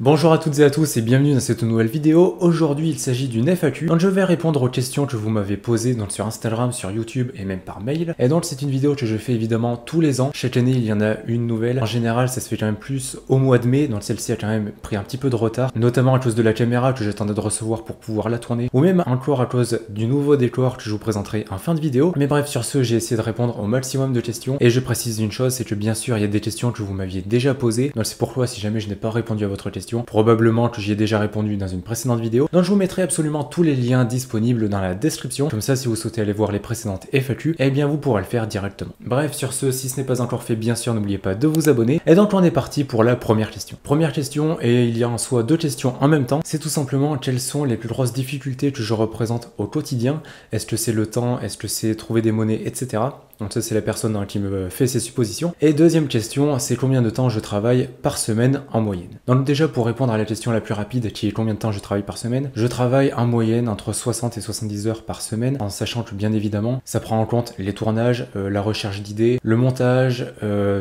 Bonjour à toutes et à tous et bienvenue dans cette nouvelle vidéo. Aujourd'hui il s'agit d'une FAQ dont je vais répondre aux questions que vous m'avez posées donc sur Instagram, sur YouTube et même par mail. Et donc c'est une vidéo que je fais évidemment tous les ans. Chaque année il y en a une nouvelle. En général ça se fait quand même plus au mois de mai, donc celle-ci a quand même pris un petit peu de retard, notamment à cause de la caméra que j'attendais de recevoir pour pouvoir la tourner, ou même encore à cause du nouveau décor que je vous présenterai en fin de vidéo. Mais bref, sur ce j'ai essayé de répondre au maximum de questions. Et je précise une chose, c'est que bien sûr il y a des questions que vous m'aviez déjà posées, donc c'est pourquoi si jamais je n'ai pas répondu à votre question, probablement que j'y ai déjà répondu dans une précédente vidéo. Donc je vous mettrai absolument tous les liens disponibles dans la description. Comme ça, si vous souhaitez aller voir les précédentes FAQ, eh bien vous pourrez le faire directement. Bref, sur ce, si ce n'est pas encore fait, bien sûr, n'oubliez pas de vous abonner. Et donc on est parti pour la première question. Première question, et il y a en soi deux questions en même temps. C'est tout simplement quelles sont les plus grosses difficultés que je représente au quotidien. Est-ce que c'est le temps? Est-ce que c'est trouver des monnaies, etc. Donc ça c'est la personne qui me fait ces suppositions. Et deuxième question, c'est combien de temps je travaille par semaine en moyenne. Donc déjà pour répondre à la question la plus rapide qui est combien de temps je travaille par semaine, je travaille en moyenne entre 60 et 70 heures par semaine, en sachant que bien évidemment ça prend en compte les tournages, la recherche d'idées, le montage,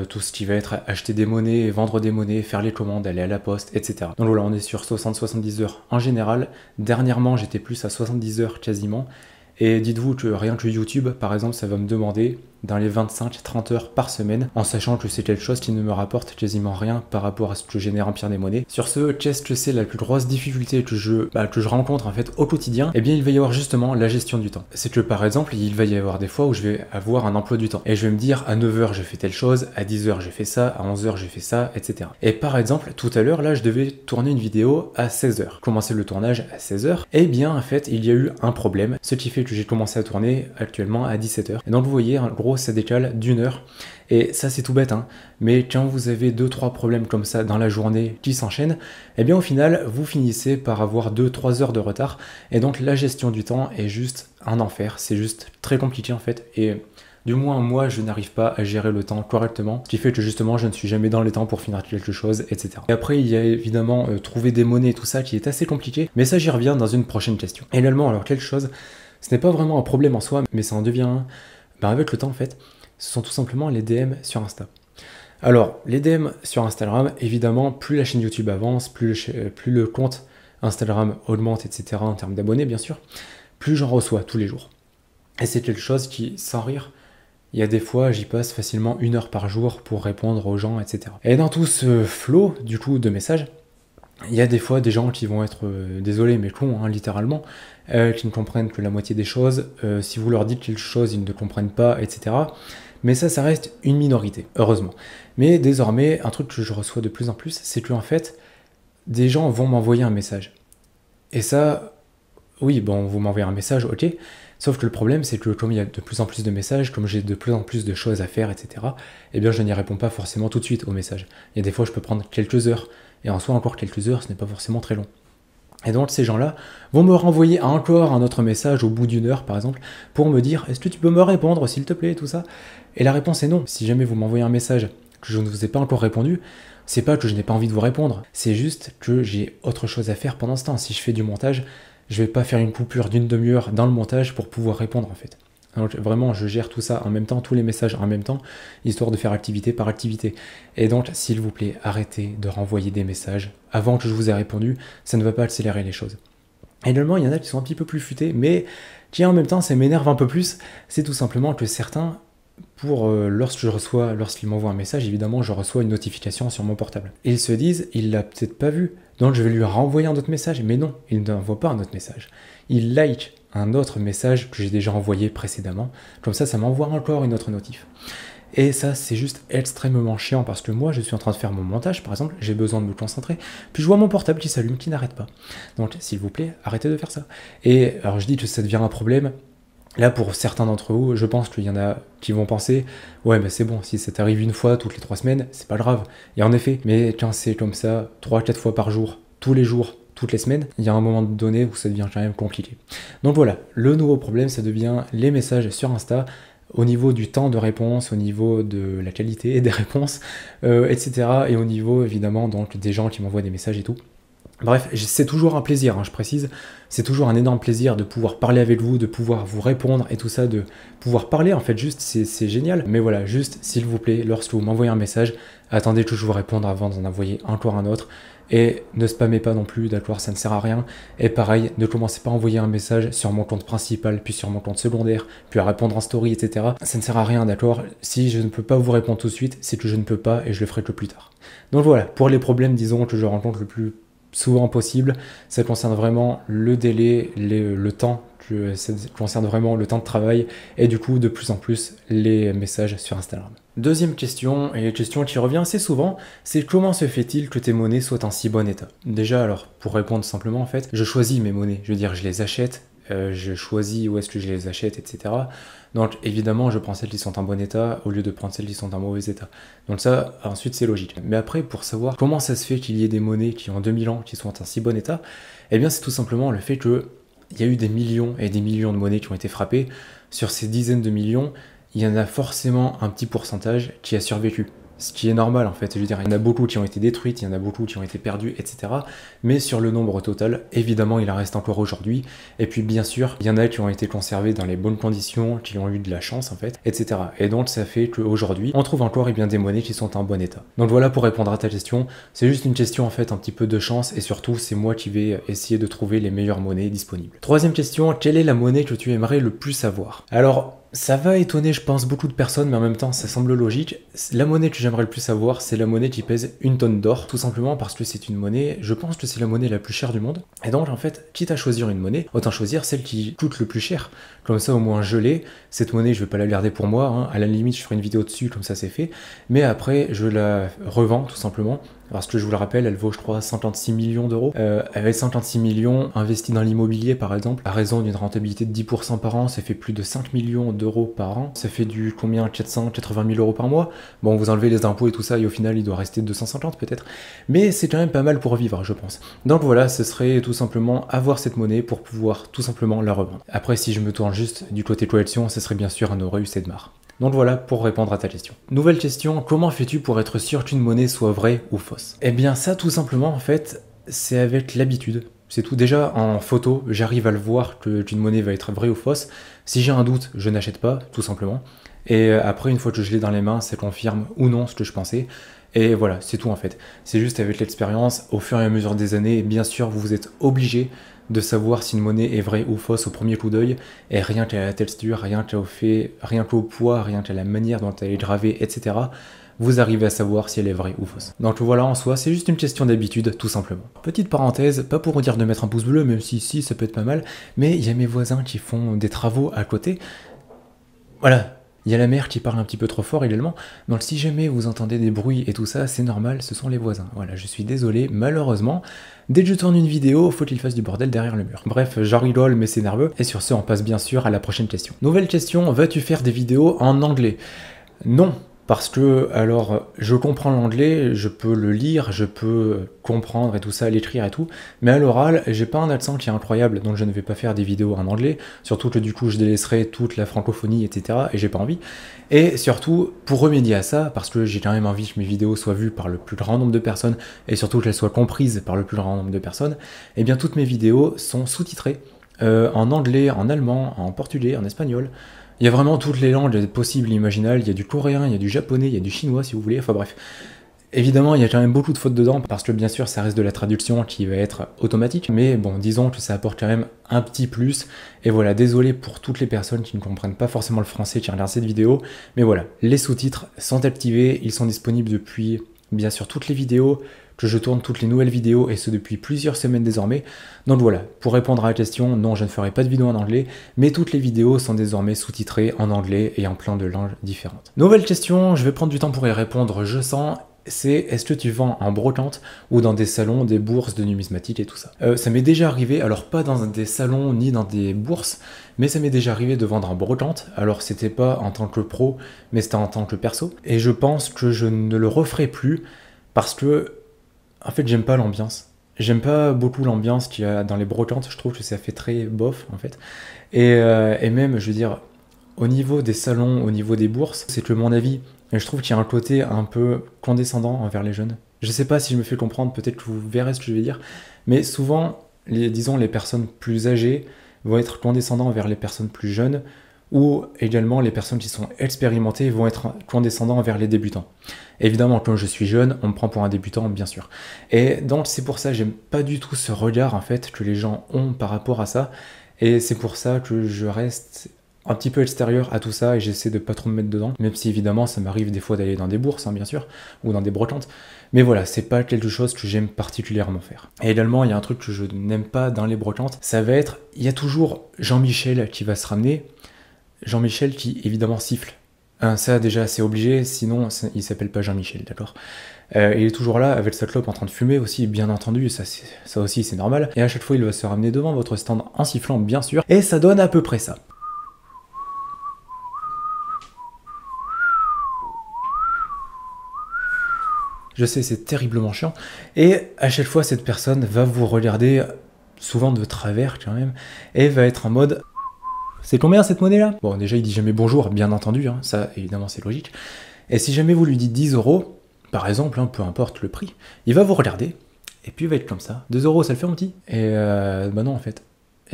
tout ce qui va être acheter des monnaies, vendre des monnaies, faire les commandes, aller à la poste, etc. Donc voilà, on est sur 60-70 heures en général. Dernièrement j'étais plus à 70 heures quasiment. Et dites-vous que rien que YouTube, par exemple, ça va me demander dans les 25-30 heures par semaine, en sachant que c'est quelque chose qui ne me rapporte quasiment rien par rapport à ce que je génère en pierre des monnaies. Sur ce, qu'est-ce que c'est la plus grosse difficulté que je rencontre en fait au quotidien? Eh bien, il va y avoir justement la gestion du temps. C'est que par exemple, il va y avoir des fois où je vais avoir un emploi du temps. Et je vais me dire, à 9h, je fais telle chose, à 10h, je fais ça, à 11h, je fais ça, etc. Et par exemple, tout à l'heure, là, je devais tourner une vidéo à 16h. Commencer le tournage à 16h. Eh bien, en fait, il y a eu un problème, ce qui fait que j'ai commencé à tourner actuellement à 17h. Et donc, vous voyez, en gros, ça décale d'une heure. Et ça, c'est tout bête, hein. Mais quand vous avez 2-3 problèmes comme ça dans la journée qui s'enchaînent, eh bien, au final, vous finissez par avoir 2-3 heures de retard. Et donc, la gestion du temps est juste un enfer. C'est juste très compliqué, en fait. Et du moins, moi, je n'arrive pas à gérer le temps correctement, ce qui fait que justement, je ne suis jamais dans les temps pour finir quelque chose, etc. Et après, il y a évidemment trouver des monnaies et tout ça qui est assez compliqué, mais ça, j'y reviens dans une prochaine question. Également, alors, quelque chose, ce n'est pas vraiment un problème en soi, mais ça en devient un. Avec le temps, en fait, ce sont tout simplement les DM sur Insta. Alors, les DM sur Instagram, évidemment, plus la chaîne YouTube avance, plus le compte Instagram augmente, etc., en termes d'abonnés, bien sûr, plus j'en reçois tous les jours. Et c'est quelque chose qui, sans rire, il y a des fois, j'y passe facilement 1 heure par jour pour répondre aux gens, etc. Et dans tout ce flot, du coup, de messages, il y a des fois des gens qui vont être, désolés mais cons, hein, littéralement, qui ne comprennent que la moitié des choses. Si vous leur dites quelque chose, ils ne comprennent pas, etc. Mais ça reste une minorité, heureusement. Mais désormais, un truc que je reçois de plus en plus, c'est que en fait, des gens vont m'envoyer un message. Et ça, oui, bon, vous m'envoyez un message, ok. Sauf que le problème, c'est que comme il y a de plus en plus de messages, comme j'ai de plus en plus de choses à faire, etc., eh bien, je n'y réponds pas forcément tout de suite aux messages. Il y a des fois, je peux prendre quelques heures. Et en soi, encore quelques heures, ce n'est pas forcément très long. Et donc, ces gens-là vont me renvoyer encore un autre message au bout d'1 heure, par exemple, pour me dire « Est-ce que tu peux me répondre, s'il te plaît ?» tout ça. Et la réponse est non. Si jamais vous m'envoyez un message que je ne vous ai pas encore répondu, c'est pas que je n'ai pas envie de vous répondre. C'est juste que j'ai autre chose à faire pendant ce temps. Si je fais du montage, je vais pas faire une coupure d'une demi-heure dans le montage pour pouvoir répondre, en fait. Donc vraiment, je gère tout ça en même temps, tous les messages en même temps, histoire de faire activité par activité. Et donc, s'il vous plaît, arrêtez de renvoyer des messages avant que je vous ai répondu, ça ne va pas accélérer les choses. Également, il y en a qui sont un petit peu plus futés, mais qui en même temps, ça m'énerve un peu plus, c'est tout simplement que certains, lorsqu'ils m'envoient un message, évidemment, je reçois une notification sur mon portable. Et ils se disent, il l'a peut-être pas vu, donc je vais lui renvoyer un autre message. Mais non, il n'envoie pas un autre message. Il like un autre message que j'ai déjà envoyé précédemment. Comme ça m'envoie encore une autre notif. Et ça, c'est juste extrêmement chiant parce que moi, je suis en train de faire mon montage, par exemple, j'ai besoin de me concentrer, puis je vois mon portable qui s'allume, qui n'arrête pas. Donc, s'il vous plaît, arrêtez de faire ça. Et alors, je dis que ça devient un problème. Là, pour certains d'entre vous, je pense qu'il y en a qui vont penser « Ouais, mais c'est bon, si ça t'arrive une fois toutes les 3 semaines, c'est pas grave. » Et en effet, mais quand c'est comme ça, 3-4 fois par jour, tous les jours, toutes les semaines, il y a un moment donné où ça devient quand même compliqué. Donc voilà, le nouveau problème, ça devient les messages sur Insta, au niveau du temps de réponse, au niveau de la qualité des réponses, etc. Et au niveau, évidemment, donc, des gens qui m'envoient des messages et tout. Bref, c'est toujours un plaisir, hein, je précise, c'est toujours un énorme plaisir de pouvoir parler avec vous, de pouvoir vous répondre et tout ça, de pouvoir parler, en fait, juste, c'est génial. Mais voilà, juste, s'il vous plaît, lorsque vous m'envoyez un message, attendez que je vous réponde avant d'en envoyer encore un autre. Et ne spammez pas non plus, d'accord, ça ne sert à rien. Et pareil, ne commencez pas à envoyer un message sur mon compte principal, puis sur mon compte secondaire, puis à répondre en story, etc. Ça ne sert à rien, d'accord. Si je ne peux pas vous répondre tout de suite, c'est que je ne peux pas et je le ferai que plus tard. Donc voilà, pour les problèmes, disons, que je rencontre le plus souvent possible, ça concerne vraiment le délai, le temps, ça concerne vraiment le temps de travail et du coup de plus en plus les messages sur Instagram. Deuxième question, et question qui revient assez souvent, c'est comment se fait-il que tes monnaies soient en si bon état? Déjà alors, pour répondre simplement en fait, je choisis mes monnaies, je veux dire je les achète, je choisis où est-ce que je les achète, etc. Donc évidemment je prends celles qui sont en bon état au lieu de prendre celles qui sont en mauvais état. Donc ça, ensuite c'est logique. Mais après, pour savoir comment ça se fait qu'il y ait des monnaies qui ont 2000 ans qui sont en si bon état, eh bien c'est tout simplement le fait que il y a eu des millions et des millions de monnaies qui ont été frappées. Sur ces dizaines de millions, il y en a forcément un petit pourcentage qui a survécu. Ce qui est normal en fait, je veux dire, il y en a beaucoup qui ont été détruites, il y en a beaucoup qui ont été perdues, etc. Mais sur le nombre total, évidemment, il en reste encore aujourd'hui. Et puis bien sûr, il y en a qui ont été conservés dans les bonnes conditions, qui ont eu de la chance en fait, etc. Et donc ça fait qu'aujourd'hui, on trouve encore bien des monnaies qui sont en bon état. Donc voilà pour répondre à ta question, c'est juste une question en fait un petit peu de chance et surtout c'est moi qui vais essayer de trouver les meilleures monnaies disponibles. Troisième question, quelle est la monnaie que tu aimerais le plus avoir? Alors, ça va étonner, je pense, beaucoup de personnes, mais en même temps, ça semble logique. La monnaie que j'aimerais le plus avoir, c'est la monnaie qui pèse 1 tonne d'or, tout simplement parce que c'est une monnaie, je pense que c'est la monnaie la plus chère du monde. Et donc, en fait, quitte à choisir une monnaie, autant choisir celle qui coûte le plus cher. Comme ça, au moins, je l'ai. Cette monnaie, je vais pas la garder pour moi, hein. À la limite, je ferai une vidéo dessus, comme ça, c'est fait. Mais après, je la revends, tout simplement. Parce que je vous le rappelle, elle vaut je crois 56 millions d'euros. Avec 56 millions investis dans l'immobilier par exemple, à raison d'une rentabilité de 10% par an, ça fait plus de 5 millions d'euros par an. Ça fait du combien? 480 000 euros par mois. Bon, vous enlevez les impôts et tout ça et au final il doit rester 250 peut-être. Mais c'est quand même pas mal pour vivre je pense. Donc voilà, ce serait tout simplement avoir cette monnaie pour pouvoir tout simplement la revendre. Après si je me tourne juste du côté coalition, ce serait bien sûr un Aureus Edmar. Donc voilà pour répondre à ta question. Nouvelle question, comment fais-tu pour être sûr qu'une monnaie soit vraie ou fausse? Eh bien ça tout simplement en fait, c'est avec l'habitude. C'est tout. Déjà en photo, j'arrive à le voir qu'une monnaie va être vraie ou fausse. Si j'ai un doute, je n'achète pas, tout simplement. Et après, une fois que je l'ai dans les mains, ça confirme ou non ce que je pensais. Et voilà, c'est tout en fait. C'est juste avec l'expérience, au fur et à mesure des années, bien sûr, vous êtes obligé de savoir si une monnaie est vraie ou fausse au premier coup d'œil, et rien qu'à la texture, rien qu'au poids, rien qu'à la manière dont elle est gravée, etc., vous arrivez à savoir si elle est vraie ou fausse. Donc voilà, en soi, c'est juste une question d'habitude, tout simplement. Petite parenthèse, pas pour vous dire de mettre un pouce bleu, même si ça peut être pas mal, mais il y a mes voisins qui font des travaux à côté. Voilà. Il y a la mère qui parle un petit peu trop fort également, donc si jamais vous entendez des bruits et tout ça, c'est normal, ce sont les voisins. Voilà, je suis désolé, malheureusement, dès que je tourne une vidéo, faut qu'il fasse du bordel derrière le mur. Bref, j'en rigole, mais c'est nerveux, et sur ce, on passe bien sûr à la prochaine question. Nouvelle question, vas-tu faire des vidéos en anglais? Non. Parce que, alors, je comprends l'anglais, je peux le lire, je peux comprendre et tout ça, l'écrire et tout, mais à l'oral, j'ai pas un accent qui est incroyable, donc je ne vais pas faire des vidéos en anglais, surtout que du coup, je délaisserai toute la francophonie, etc., et j'ai pas envie. Et surtout, pour remédier à ça, parce que j'ai quand même envie que mes vidéos soient vues par le plus grand nombre de personnes, et surtout qu'elles soient comprises par le plus grand nombre de personnes, eh bien, toutes mes vidéos sont sous-titrées, en anglais, en allemand, en portugais, en espagnol. Il y a vraiment toutes les langues possibles et imaginables, il y a du coréen, il y a du japonais, il y a du chinois si vous voulez, enfin bref. Évidemment, il y a quand même beaucoup de fautes dedans, parce que bien sûr, ça reste de la traduction qui va être automatique, mais bon, disons que ça apporte quand même un petit plus, et voilà, désolé pour toutes les personnes qui ne comprennent pas forcément le français qui regardent cette vidéo, mais voilà, les sous-titres sont activés, ils sont disponibles depuis, bien sûr, toutes les vidéos, que je tourne toutes les nouvelles vidéos, et ce depuis plusieurs semaines désormais. Donc voilà, pour répondre à la question, non, je ne ferai pas de vidéo en anglais, mais toutes les vidéos sont désormais sous-titrées en anglais et en plein de langues différentes. Nouvelle question, je vais prendre du temps pour y répondre, je sens, c'est est-ce que tu vends en brocante ou dans des salons, des bourses de numismatique et tout ça? Ça m'est déjà arrivé, alors pas dans des salons ni dans des bourses, mais ça m'est déjà arrivé de vendre en brocante. Alors c'était pas en tant que pro, mais c'était en tant que perso, et je pense que je ne le referai plus parce que en fait, j'aime pas l'ambiance. J'aime pas beaucoup l'ambiance qu'il y a dans les brocantes. Je trouve que ça fait très bof, en fait. Et même, je veux dire, au niveau des salons, au niveau des bourses, c'est que mon avis, je trouve qu'il y a un côté un peu condescendant envers les jeunes. Je sais pas si je me fais comprendre, peut-être que vous verrez ce que je vais dire, mais souvent, disons, les personnes plus âgées vont être condescendants envers les personnes plus jeunes, ou également les personnes qui sont expérimentées vont être condescendants envers les débutants. Évidemment, quand je suis jeune, on me prend pour un débutant, bien sûr. Et donc c'est pour ça que j'aime pas du tout ce regard en fait que les gens ont par rapport à ça, et c'est pour ça que je reste un petit peu extérieur à tout ça et j'essaie de pas trop me mettre dedans, même si évidemment ça m'arrive des fois d'aller dans des bourses, hein, bien sûr, ou dans des brocantes, mais voilà, c'est pas quelque chose que j'aime particulièrement faire. Et également, il y a un truc que je n'aime pas dans les brocantes, ça va être, il y a toujours Jean-Michel qui va se ramener, Jean-Michel qui évidemment siffle. Ça déjà c'est obligé, sinon il s'appelle pas Jean-Michel, d'accord. Il est toujours là avec sa clope en train de fumer aussi, bien entendu, ça aussi c'est normal. Et à chaque fois il va se ramener devant votre stand en sifflant, bien sûr, et ça donne à peu près ça. Je sais, c'est terriblement chiant. Et à chaque fois, cette personne va vous regarder, souvent de travers quand même, et va être en mode « C'est combien cette monnaie-là » Bon, déjà, il dit jamais bonjour, bien entendu, hein, ça, évidemment, c'est logique. Et si jamais vous lui dites 10 euros, par exemple, hein, peu importe le prix, il va vous regarder, et puis il va être comme ça. 2 euros, ça le fait, mon petit ? Et bah non, en fait.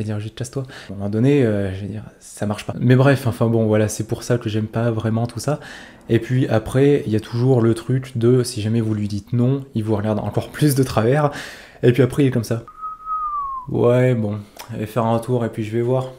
Et dire juste casse-toi. À un moment donné, je veux dire, ça marche pas. Mais bref, enfin bon, voilà, c'est pour ça que j'aime pas vraiment tout ça. Et puis après, il y a toujours le truc de, si jamais vous lui dites non, il vous regarde encore plus de travers. Et puis après, il est comme ça. Ouais, bon, je vais faire un tour et puis je vais voir.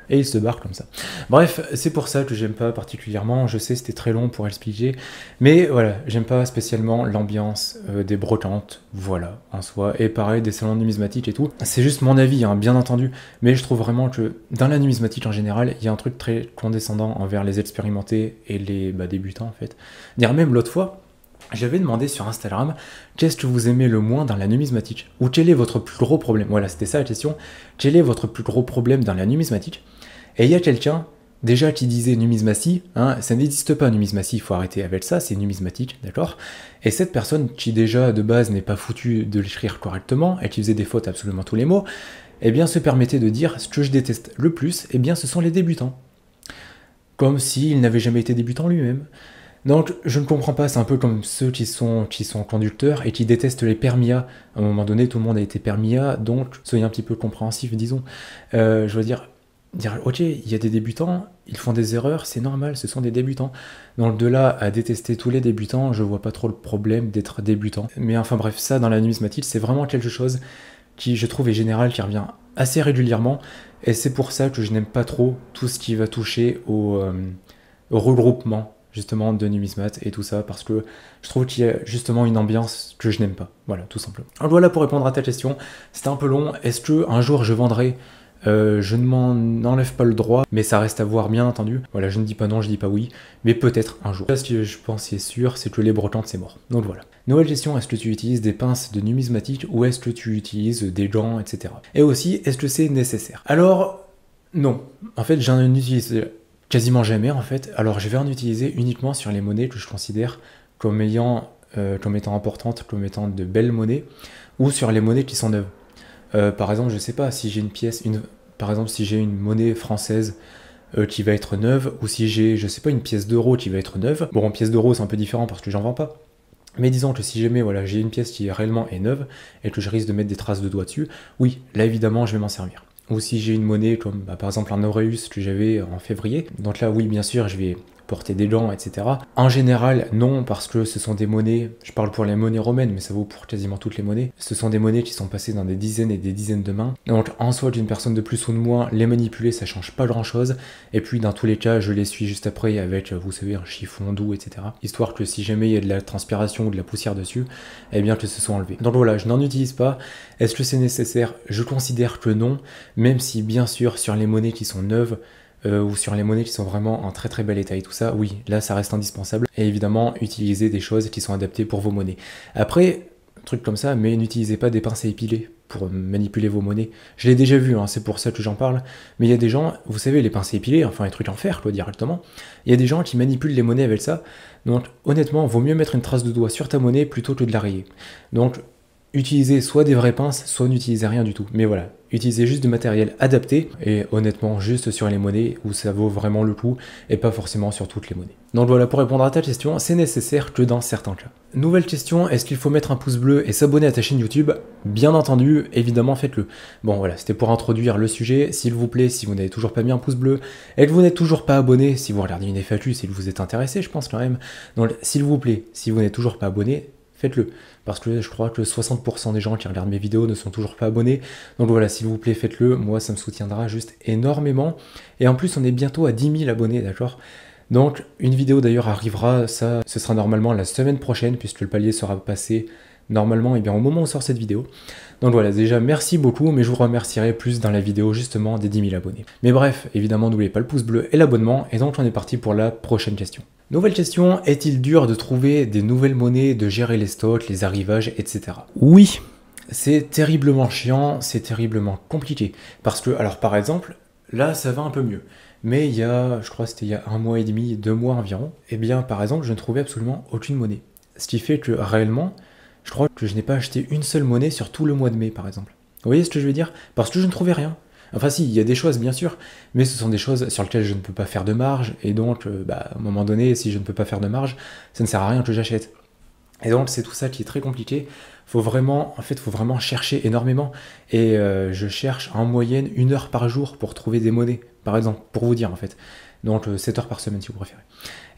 Et il se barre comme ça. Bref, c'est pour ça que j'aime pas particulièrement, je sais c'était très long pour expliquer, mais voilà, j'aime pas spécialement l'ambiance des brocantes, voilà, en soi, et pareil des salons numismatiques et tout. C'est juste mon avis, hein, bien entendu, mais je trouve vraiment que dans la numismatique en général, il y a un truc très condescendant envers les expérimentés et les débutants en fait. Dire même l'autre fois, j'avais demandé sur Instagram, qu'est-ce que vous aimez le moins dans la numismatique? Ou quel est votre plus gros problème? Voilà, c'était ça la question. Quel est votre plus gros problème dans la numismatique? Et il y a quelqu'un, déjà, qui disait numismatie, hein, ça n'existe pas numismatie, il faut arrêter avec ça, c'est numismatique, d'accord? Et cette personne, qui déjà, de base, n'est pas foutue de l'écrire correctement, et qui faisait des fautes absolument tous les mots, eh bien, se permettait de dire, ce que je déteste le plus, eh bien, ce sont les débutants. Comme s'il n'avait jamais été débutant lui-même. Donc, je ne comprends pas, c'est un peu comme ceux qui sont conducteurs et qui détestent les permis A. À un moment donné, tout le monde a été permis A, donc soyez un petit peu compréhensif, disons. Je veux dire, ok, il y a des débutants, ils font des erreurs, c'est normal, ce sont des débutants. Donc de là à détester tous les débutants, je vois pas trop le problème d'être débutant. Mais enfin bref, ça dans la numismatique, c'est vraiment quelque chose qui, je trouve, est général, qui revient assez régulièrement, et c'est pour ça que je n'aime pas trop tout ce qui va toucher au regroupement justement de numismat et tout ça, parce que je trouve qu'il y a justement une ambiance que je n'aime pas, voilà, tout simplement. Alors voilà pour répondre à ta question, c'était un peu long. Est-ce que un jour je vendrai? Je ne m'en enlève pas le droit, mais ça reste à voir, bien entendu. Voilà, je ne dis pas non, je dis pas oui, mais peut-être un jour. Là, ce que je pense qui est sûr, c'est que les brocantes, c'est mort. Donc voilà. Nouvelle question, est-ce que tu utilises des pinces de numismatique ou est-ce que tu utilises des gants, etc. Et aussi, est-ce que c'est nécessaire? Alors, non. En fait, j'en utilise quasiment jamais, en fait. Alors, je vais en utiliser uniquement sur les monnaies que je considère comme étant importantes, comme étant de belles monnaies, ou sur les monnaies qui sont neuves. Par exemple, je sais pas, si j'ai une pièce, par exemple, si j'ai une monnaie française qui va être neuve, ou si j'ai, je sais pas, une pièce d'euro qui va être neuve. Bon, en pièce d'euro, c'est un peu différent parce que j'en vends pas. Mais disons que si jamais, voilà, j'ai une pièce qui réellement est neuve et que je risque de mettre des traces de doigts dessus, oui, là évidemment, je vais m'en servir. Ou si j'ai une monnaie comme, par exemple, un Aureus que j'avais en février, donc là, oui, bien sûr, je vais porter des gants, etc. En général, non, parce que ce sont des monnaies, je parle pour les monnaies romaines, mais ça vaut pour quasiment toutes les monnaies, ce sont des monnaies qui sont passées dans des dizaines et des dizaines de mains, donc en soi, d'une personne de plus ou de moins, les manipuler, ça change pas grand chose, et puis dans tous les cas, je les suis juste après avec, vous savez, un chiffon doux, etc. Histoire que si jamais il y a de la transpiration ou de la poussière dessus, eh bien que ce soit enlevé. Donc voilà, je n'en utilise pas. Est-ce que c'est nécessaire? Je considère que non, même si bien sûr, sur les monnaies qui sont neuves, ou sur les monnaies qui sont vraiment en très très bel état et tout ça, oui, là ça reste indispensable. Et évidemment, utilisez des choses qui sont adaptées pour vos monnaies. Après, truc comme ça, mais n'utilisez pas des pinces à épiler pour manipuler vos monnaies. Je l'ai déjà vu, hein, c'est pour ça que j'en parle, mais il y a des gens, vous savez, les pinces à épiler, enfin les trucs en fer, quoi, directement, il y a des gens qui manipulent les monnaies avec ça, donc honnêtement, vaut mieux mettre une trace de doigt sur ta monnaie plutôt que de la rayer. Donc, utilisez soit des vraies pinces, soit n'utilisez rien du tout. Mais voilà, utilisez juste du matériel adapté et honnêtement juste sur les monnaies où ça vaut vraiment le coup et pas forcément sur toutes les monnaies. Donc voilà, pour répondre à ta question, c'est nécessaire que dans certains cas. Nouvelle question, est-ce qu'il faut mettre un pouce bleu et s'abonner à ta chaîne YouTube? Bien entendu, évidemment faites-le. Bon voilà, c'était pour introduire le sujet. S'il vous plaît, si vous n'avez toujours pas mis un pouce bleu et que vous n'êtes toujours pas abonné, si vous regardez une FAQ, c'est que vous êtes intéressé, je pense quand même. Donc s'il vous plaît, si vous n'êtes toujours pas abonné, faites-le. Parce que je crois que 60% des gens qui regardent mes vidéos ne sont toujours pas abonnés. Donc voilà, s'il vous plaît, faites-le. Moi, ça me soutiendra juste énormément. Et en plus, on est bientôt à 10 000 abonnés, d'accord? Donc, une vidéo d'ailleurs arrivera, ça, ce sera normalement la semaine prochaine, puisque le palier sera passé normalement et bien, au moment où sort cette vidéo. Donc voilà, déjà, merci beaucoup, mais je vous remercierai plus dans la vidéo justement des 10 000 abonnés. Mais bref, évidemment, n'oubliez pas le pouce bleu et l'abonnement. Et donc, on est parti pour la prochaine question. Nouvelle question, est-il dur de trouver des nouvelles monnaies, de gérer les stocks, les arrivages, etc. Oui, c'est terriblement chiant, c'est terriblement compliqué. Parce que, alors par exemple, là ça va un peu mieux. Mais il y a, je crois que c'était il y a 1 mois et demi, 2 mois environ, eh bien par exemple je ne trouvais absolument aucune monnaie. Ce qui fait que réellement, je crois que je n'ai pas acheté une seule monnaie sur tout le mois de mai par exemple. Vous voyez ce que je veux dire? Parce que je ne trouvais rien. Enfin si, il y a des choses bien sûr, mais ce sont des choses sur lesquelles je ne peux pas faire de marge, et donc à un moment donné, si je ne peux pas faire de marge, ça ne sert à rien que j'achète. Et donc c'est tout ça qui est très compliqué. Faut vraiment chercher énormément, et je cherche en moyenne 1 heure par jour pour trouver des monnaies, par exemple, pour vous dire en fait. Donc 7 heures par semaine si vous préférez.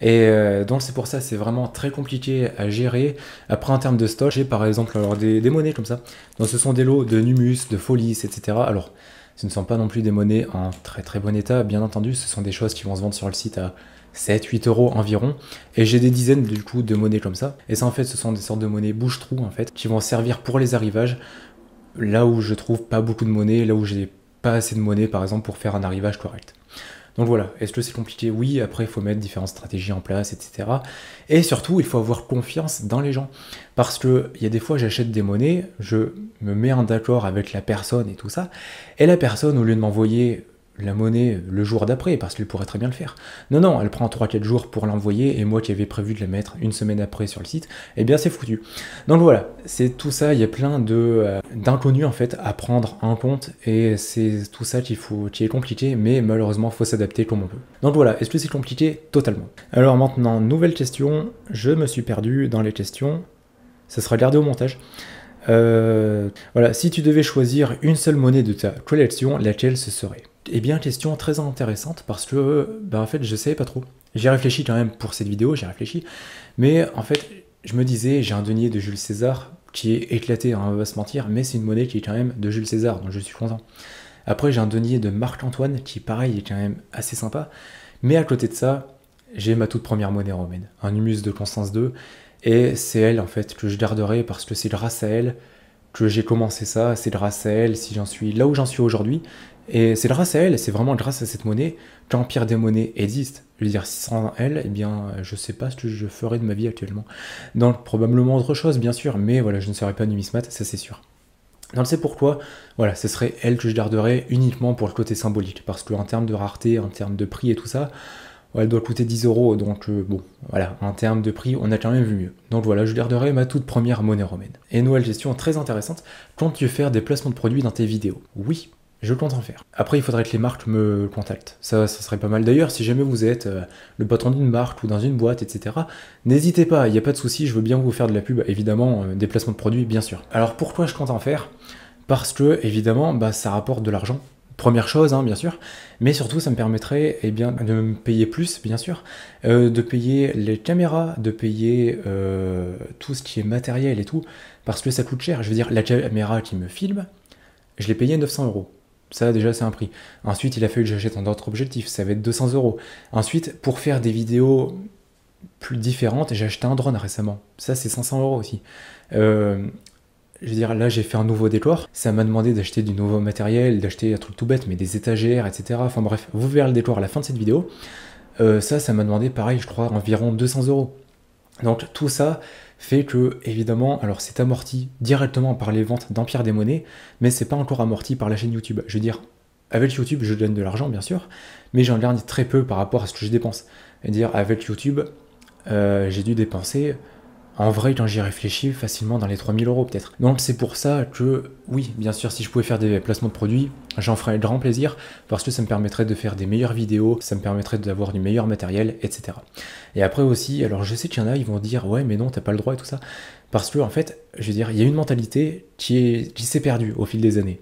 Et donc c'est pour ça, c'est vraiment très compliqué à gérer. Après en termes de stock, j'ai par exemple alors, des monnaies comme ça. Donc ce sont des lots de Numus, de Folis, etc. Alors ce ne sont pas non plus des monnaies en très très bon état, bien entendu, ce sont des choses qui vont se vendre sur le site à 7-8 euros environ, et j'ai des dizaines du coup de monnaies comme ça, et ça en fait ce sont des sortes de monnaies bouche-trou en fait, qui vont servir pour les arrivages, là où je trouve pas beaucoup de monnaie, là où j'ai pas assez de monnaie par exemple pour faire un arrivage correct. Donc voilà, est-ce que c'est compliqué? Oui, après il faut mettre différentes stratégies en place, etc. Et surtout, il faut avoir confiance dans les gens. Parce que il y a des fois, j'achète des monnaies, je me mets en d'accord avec la personne et tout ça, et la personne, au lieu de m'envoyer la monnaie le jour d'après, parce qu'elle pourrait très bien le faire. Non, elle prend 3-4 jours pour l'envoyer, et moi qui avais prévu de la mettre 1 semaine après sur le site, eh bien c'est foutu. Donc voilà, c'est tout ça, il y a plein d'inconnus en fait à prendre en compte, et c'est tout ça qui est compliqué, mais malheureusement il faut s'adapter comme on peut. Donc voilà, est-ce que c'est compliqué? Totalement. Alors maintenant, nouvelle question, je me suis perdu dans les questions, ça sera gardé au montage. Voilà, si tu devais choisir une seule monnaie de ta collection, laquelle ce serait? Eh bien, question très intéressante parce que, en fait, je savais pas trop. J'ai réfléchi quand même pour cette vidéo, j'ai réfléchi. Mais en fait, je me disais, j'ai un denier de Jules César qui est éclaté, hein, on va pas se mentir, mais c'est une monnaie qui est quand même de Jules César, donc je suis content. Après, j'ai un denier de Marc-Antoine qui, pareil, est quand même assez sympa. Mais à côté de ça, j'ai ma toute première monnaie romaine, un humus de Constance II. Et c'est elle, en fait, que je garderai parce que c'est grâce à elle que j'ai commencé ça, c'est grâce à elle si j'en suis là où j'en suis aujourd'hui. Et c'est grâce à elle, c'est vraiment grâce à cette monnaie que l'empire des monnaies existe. Je veux dire, sans elle, eh bien, je sais pas ce que je ferais de ma vie actuellement. Donc, probablement autre chose, bien sûr, mais voilà, je ne serais pas numismate, ça c'est sûr. Donc, c'est pourquoi, voilà, ce serait elle que je garderais uniquement pour le côté symbolique. Parce qu'en termes de rareté, en termes de prix et tout ça, ouais, elle doit coûter 10 euros, donc bon, voilà, en termes de prix, on a quand même vu mieux. Donc voilà, je garderai ma toute première monnaie romaine. Et nouvelle question très intéressante, comptes-tu faire des placements de produits dans tes vidéos? Oui, je compte en faire. Après, il faudrait que les marques me contactent. Ça serait pas mal. D'ailleurs, si jamais vous êtes le patron d'une marque ou dans une boîte, etc., n'hésitez pas, il n'y a pas de souci, je veux bien vous faire de la pub, évidemment, des placements de produits, bien sûr. Alors pourquoi je compte en faire? Parce que, évidemment, ça rapporte de l'argent. Première chose, hein, bien sûr, mais surtout ça me permettrait de me payer plus, bien sûr, de payer les caméras, de payer tout ce qui est matériel et tout, parce que ça coûte cher. Je veux dire, la caméra qui me filme, je l'ai payé 900 euros. Ça déjà c'est un prix. Ensuite il a fallu que j'achète un autre objectif, ça va être 200 euros. Ensuite pour faire des vidéos plus différentes, j'ai acheté un drone récemment. Ça c'est 500 euros aussi. Je veux dire, là j'ai fait un nouveau décor, ça m'a demandé d'acheter du nouveau matériel, d'acheter un truc tout bête, mais des étagères, etc. Enfin bref, vous verrez le décor à la fin de cette vidéo. Ça m'a demandé pareil, je crois, environ 200 euros. Donc tout ça fait que, évidemment, alors c'est amorti directement par les ventes d'Empire des Monnaies, mais c'est pas encore amorti par la chaîne YouTube. Je veux dire, avec YouTube, je gagne de l'argent, bien sûr, mais j'en gagne très peu par rapport à ce que je dépense. C'est-à-dire, avec YouTube, j'ai dû dépenser en vrai, quand j'y réfléchis, facilement dans les 3 000 € peut-être. Donc c'est pour ça que, oui, bien sûr, si je pouvais faire des placements de produits, j'en ferais grand plaisir, parce que ça me permettrait de faire des meilleures vidéos, ça me permettrait d'avoir du meilleur matériel, etc. Et après aussi, alors je sais qu'il y en a, ils vont dire, ouais, mais non, t'as pas le droit et tout ça, parce que en fait, je veux dire, il y a une mentalité qui s'est perdue au fil des années.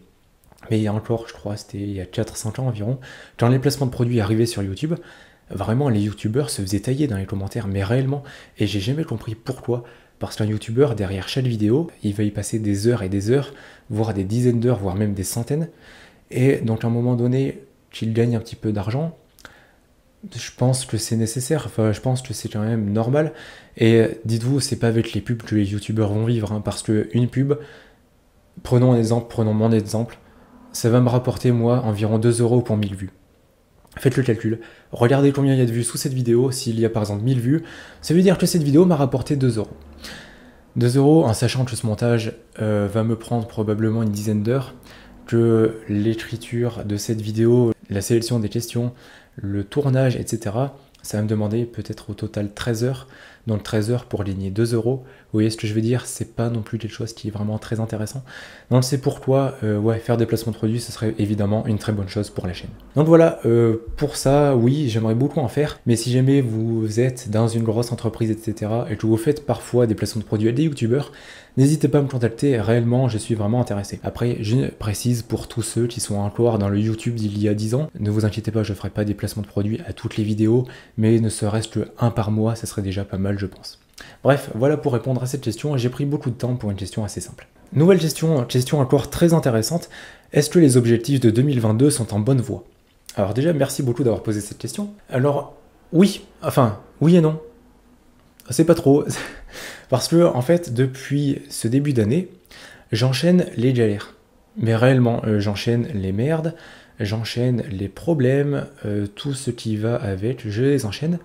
Mais il y a encore, je crois, c'était il y a 4-5 ans environ, quand les placements de produits arrivaient sur YouTube, vraiment, les youtubeurs se faisaient tailler dans les commentaires, mais réellement. Et j'ai jamais compris pourquoi. Parce qu'un youtubeur, derrière chaque vidéo, il va y passer des heures et des heures, voire des dizaines d'heures, voire même des centaines. Et donc, à un moment donné, qu'il gagne un petit peu d'argent, je pense que c'est nécessaire. Enfin, je pense que c'est quand même normal. Et dites-vous, c'est pas avec les pubs que les youtubeurs vont vivre. Hein, parce qu'une pub, prenons un exemple, prenons mon exemple, ça va me rapporter, moi, environ 2 € pour 1000 vues. Faites le calcul, regardez combien il y a de vues sous cette vidéo, s'il y a par exemple 1000 vues, ça veut dire que cette vidéo m'a rapporté 2 €. 2 € en sachant que ce montage va me prendre probablement une dizaine d'heures, que l'écriture de cette vidéo, la sélection des questions, le tournage, etc., ça va me demander peut-être au total 13 heures, donc 13 heures pour gagner 2 €. Vous voyez ce que je veux dire, c'est pas non plus quelque chose qui est vraiment très intéressant. Donc c'est pourquoi ouais, faire des placements de produits, ce serait évidemment une très bonne chose pour la chaîne. Donc voilà, pour ça, oui, j'aimerais beaucoup en faire, mais si jamais vous êtes dans une grosse entreprise, etc., et que vous faites parfois des placements de produits à des youtubeurs, n'hésitez pas à me contacter, réellement, je suis vraiment intéressé. Après, je précise pour tous ceux qui sont encore dans le YouTube d'il y a 10 ans, ne vous inquiétez pas, je ne ferai pas des placements de produits à toutes les vidéos, mais ne serait-ce que un par mois, ça serait déjà pas mal, je pense. Bref, voilà pour répondre à cette question, j'ai pris beaucoup de temps pour une question assez simple. Nouvelle question encore très intéressante, est-ce que les objectifs de 2022 sont en bonne voie? Alors déjà, merci beaucoup d'avoir posé cette question. Alors, oui, enfin, oui et non. C'est pas trop, parce que en fait, depuis ce début d'année, j'enchaîne les galères. Mais réellement, j'enchaîne les merdes, j'enchaîne les problèmes, tout ce qui va avec, je les enchaîne.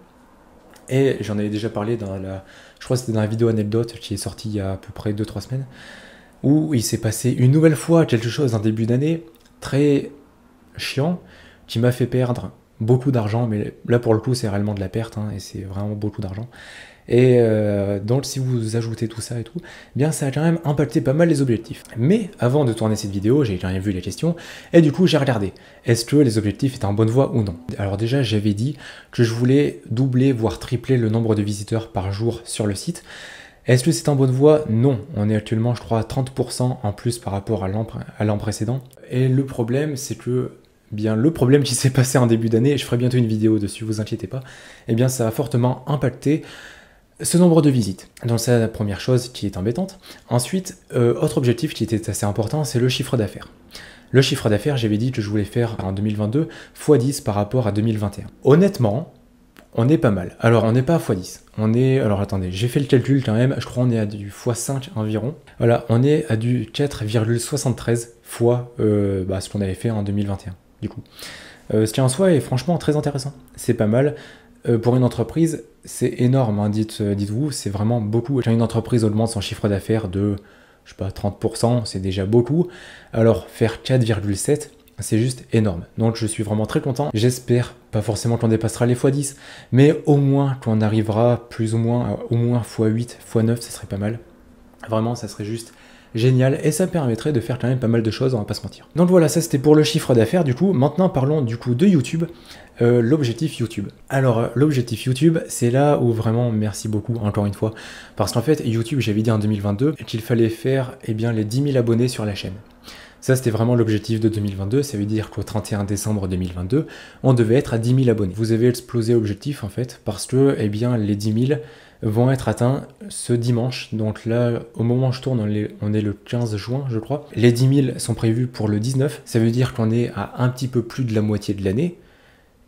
Et j'en avais déjà parlé dans je crois que c'était dans la vidéo anecdote qui est sortie il y a à peu près 2-3 semaines, où il s'est passé une nouvelle fois quelque chose en début d'année, très chiant, qui m'a fait perdre beaucoup d'argent, mais là pour le coup c'est réellement de la perte, hein, et c'est vraiment beaucoup d'argent. Et donc si vous ajoutez tout ça et tout, eh bien ça a quand même impacté pas mal les objectifs. Mais avant de tourner cette vidéo, j'ai quand même vu les questions, et du coup j'ai regardé, est-ce que les objectifs étaient en bonne voie ou non? Alors déjà j'avais dit que je voulais doubler, voire tripler le nombre de visiteurs par jour sur le site. Est-ce que c'est en bonne voie? Non, on est actuellement je crois à 30% en plus par rapport à l'an précédent. Et le problème c'est que bien le problème qui s'est passé en début d'année, je ferai bientôt une vidéo dessus, vous inquiétez pas, eh bien ça a fortement impacté ce nombre de visites. Donc c'est la première chose qui est embêtante. Ensuite, autre objectif qui était assez important, c'est le chiffre d'affaires. Le chiffre d'affaires, j'avais dit que je voulais faire en 2022 x10 par rapport à 2021. Honnêtement, on est pas mal. Alors on n'est pas à x10. On est, alors attendez, j'ai fait le calcul quand même, je crois on est à du x5 environ. Voilà, on est à du 4,73 fois ce qu'on avait fait en 2021, du coup. Ce qui en soi est franchement très intéressant. C'est pas mal. Pour une entreprise, c'est énorme, hein, dites-vous, c'est vraiment beaucoup. Quand une entreprise augmente son chiffre d'affaires de, je sais pas, 30%, c'est déjà beaucoup. Alors faire 4,7, c'est juste énorme. Donc je suis vraiment très content. J'espère pas forcément qu'on dépassera les x10, mais au moins qu'on arrivera plus ou moins à au moins x8, x9, ça serait pas mal. Vraiment, ça serait juste génial, et ça permettrait de faire quand même pas mal de choses, on va pas se mentir. Donc voilà, ça c'était pour le chiffre d'affaires du coup. Maintenant parlons du coup de YouTube, l'objectif YouTube. Alors l'objectif YouTube, c'est là où vraiment merci beaucoup encore une fois, parce qu'en fait YouTube, j'avais dit en 2022 qu'il fallait faire les 10 000 abonnés sur la chaîne. Ça c'était vraiment l'objectif de 2022, ça veut dire qu'au 31 décembre 2022, on devait être à 10 000 abonnés. Vous avez explosé l'objectif en fait, parce que les 10 000 vont être atteints ce dimanche. Donc là, au moment où je tourne, on est le 15 juin, je crois. Les 10 000 sont prévus pour le 19. Ça veut dire qu'on est à un petit peu plus de la moitié de l'année